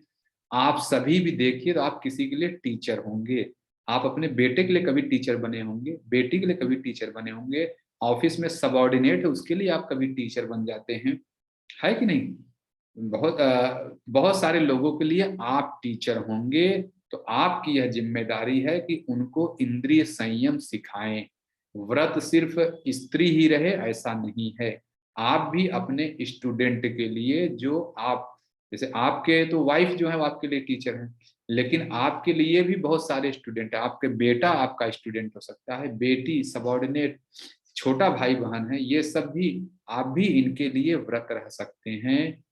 Speaker 1: आप सभी भी देखिए तो आप किसी के लिए टीचर होंगे, आप अपने बेटे के लिए कभी टीचर बने होंगे, बेटी के लिए कभी टीचर बने होंगे, ऑफिस में सबऑर्डिनेट है उसके लिए आप कभी टीचर बन जाते हैं, है कि नहीं? बहुत सारे लोगों के लिए आप टीचर होंगे। तो आपकी यह जिम्मेदारी है कि उनको इंद्रिय संयम सिखाएं। व्रत सिर्फ स्त्री ही रहे ऐसा नहीं है, आप भी अपने स्टूडेंट के लिए, जो आप जैसे आपके तो वाइफ जो है वो आपके लिए टीचर है, लेकिन आपके लिए भी बहुत सारे स्टूडेंट है। आपके बेटा आपका स्टूडेंट हो सकता है, बेटी, सबऑर्डिनेट, छोटा भाई बहन है, ये सब भी, आप भी इनके लिए व्रत रह सकते हैं,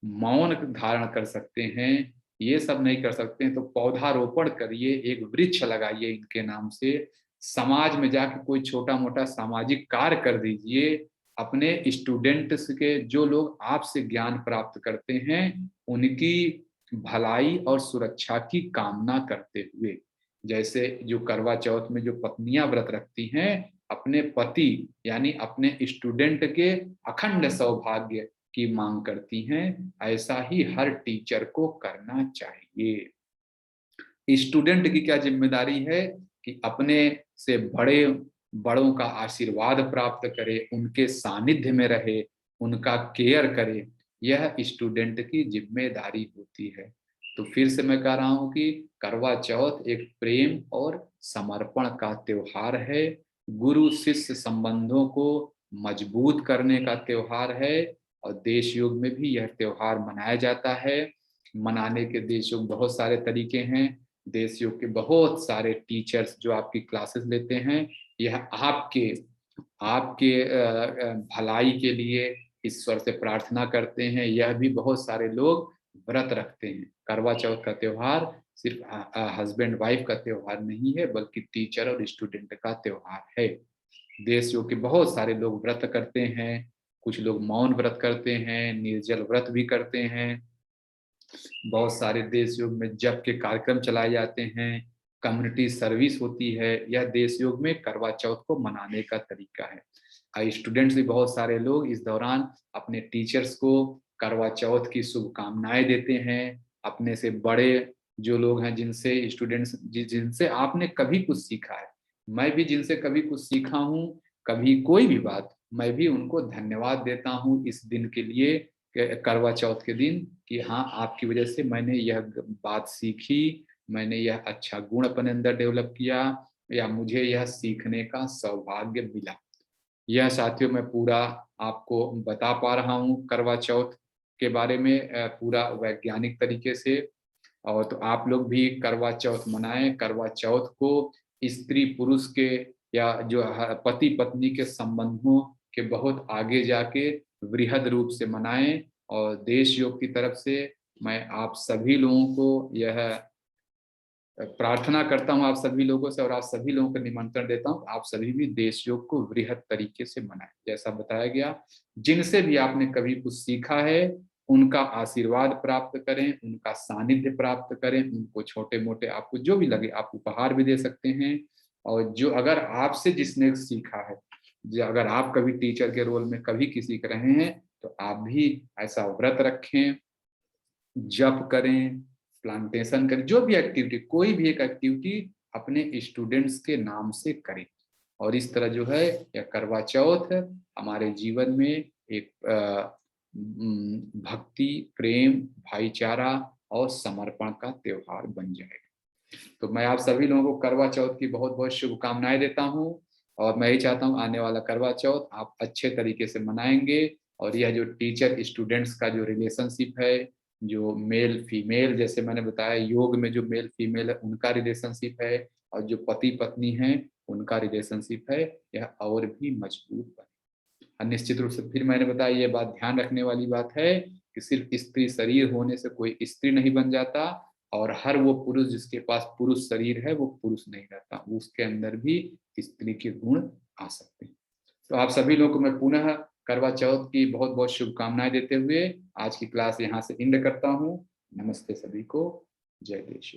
Speaker 1: मौन धारण कर सकते हैं। ये सब नहीं कर सकते हैं तो पौधारोपण करिए, एक वृक्ष लगाइए इनके नाम से, समाज में जाके कोई छोटा मोटा सामाजिक कार्य कर दीजिए। अपने स्टूडेंट्स के, जो लोग आपसे ज्ञान प्राप्त करते हैं, उनकी भलाई और सुरक्षा की कामना करते हुए। जैसे जो करवा चौथ में जो पत्नियां व्रत रखती हैं, अपने पति यानी अपने स्टूडेंट के अखंड सौभाग्य की मांग करती हैं, ऐसा ही हर टीचर को करना चाहिए। स्टूडेंट की क्या जिम्मेदारी है कि अपने से बड़ों का आशीर्वाद प्राप्त करे, उनके सानिध्य में रहे, उनका केयर करे, यह स्टूडेंट की जिम्मेदारी होती है। तो फिर से मैं कह रहा हूं कि करवा चौथ एक प्रेम और समर्पण का त्योहार है, गुरु शिष्य संबंधों को मजबूत करने का त्योहार है। और देश योग में भी यह त्योहार मनाया जाता है। मनाने के देश योग बहुत सारे तरीके हैं। देश योग के बहुत सारे टीचर्स जो आपकी क्लासेस लेते हैं, यह आपके आपके भलाई के लिए ईश्वर से प्रार्थना करते हैं। यह भी बहुत सारे लोग व्रत रखते हैं। करवा चौथ का त्योहार सिर्फ हस्बैंड वाइफ का त्योहार नहीं है, बल्कि टीचर और स्टूडेंट का त्योहार है। देश योग के बहुत सारे लोग व्रत करते हैं, कुछ लोग मौन व्रत करते हैं, निर्जल व्रत भी करते हैं। बहुत सारे देश योग में जप के कार्यक्रम चलाए जाते हैं, कम्युनिटी सर्विस होती है। यह देश योग में करवा चौथ को मनाने का तरीका है। स्टूडेंट्स भी बहुत सारे लोग इस दौरान अपने टीचर्स को करवा चौथ की शुभकामनाएं देते हैं। अपने से बड़े जो लोग हैं, जिनसे स्टूडेंट्स जिनसे आपने कभी कुछ सीखा है, मैं भी जिनसे कभी कुछ सीखा हूँ, कभी कोई भी बात, मैं भी उनको धन्यवाद देता हूँ इस दिन के लिए, करवा चौथ के दिन, कि हाँ, आपकी वजह से मैंने यह बात सीखी, मैंने यह अच्छा गुण अपने अंदर डेवलप किया, या मुझे यह सीखने का सौभाग्य मिला। यह साथियों मैं पूरा आपको बता पा रहा हूँ करवा चौथ के बारे में, पूरा वैज्ञानिक तरीके से। और तो आप लोग भी करवा चौथ मनाएं। करवा चौथ को स्त्री पुरुष के या जो पति पत्नी के संबंधों के बहुत आगे जाके वृहद रूप से मनाएं। और देश योग की तरफ से मैं आप सभी लोगों को यह प्रार्थना करता हूं, आप सभी लोगों से, और आप सभी लोगों को निमंत्रण देता हूं, आप सभी भी देश योग को वृहद तरीके से मनाएं। जैसा बताया गया, जिनसे भी आपने कभी कुछ सीखा है, उनका आशीर्वाद प्राप्त करें, उनका सानिध्य प्राप्त करें, उनको छोटे मोटे आपको जो भी लगे आप उपहार भी दे सकते हैं। और जो अगर आपसे जिसने सीखा है, जो अगर आप कभी टीचर के रोल में कभी किसी के रहे हैं, तो आप भी ऐसा व्रत रखें, जप करें, प्लांटेशन करें, जो भी एक्टिविटी, कोई भी एक एक्टिविटी अपने स्टूडेंट्स के नाम से करें। और इस तरह जो है यह करवा चौथ हमारे जीवन में एक भक्ति, प्रेम, भाईचारा और समर्पण का त्योहार बन जाएगा। तो मैं आप सभी लोगों को करवा चौथ की बहुत बहुत शुभकामनाएं देता हूं। और मैं ही चाहता हूं आने वाला करवा चौथ आप अच्छे तरीके से मनाएंगे। और यह जो टीचर स्टूडेंट्स का जो रिलेशनशिप है, जो मेल फीमेल, जैसे मैंने बताया योग में जो मेल फीमेल है उनका रिलेशनशिप है, और जो पति पत्नी है उनका रिलेशनशिप है, यह और भी मजबूत बने। और निश्चित रूप से फिर मैंने बताया, ये बात ध्यान रखने वाली बात है कि सिर्फ स्त्री शरीर होने से कोई स्त्री नहीं बन जाता, और हर वो पुरुष जिसके पास पुरुष शरीर है वो पुरुष नहीं रहता, उसके अंदर भी स्त्री के गुण आ सकते हैं। तो आप सभी लोगों को मैं पुनः करवा चौथ की बहुत बहुत शुभकामनाएं देते हुए आज की क्लास यहाँ से एंड करता हूँ। नमस्ते सभी को। जय देश।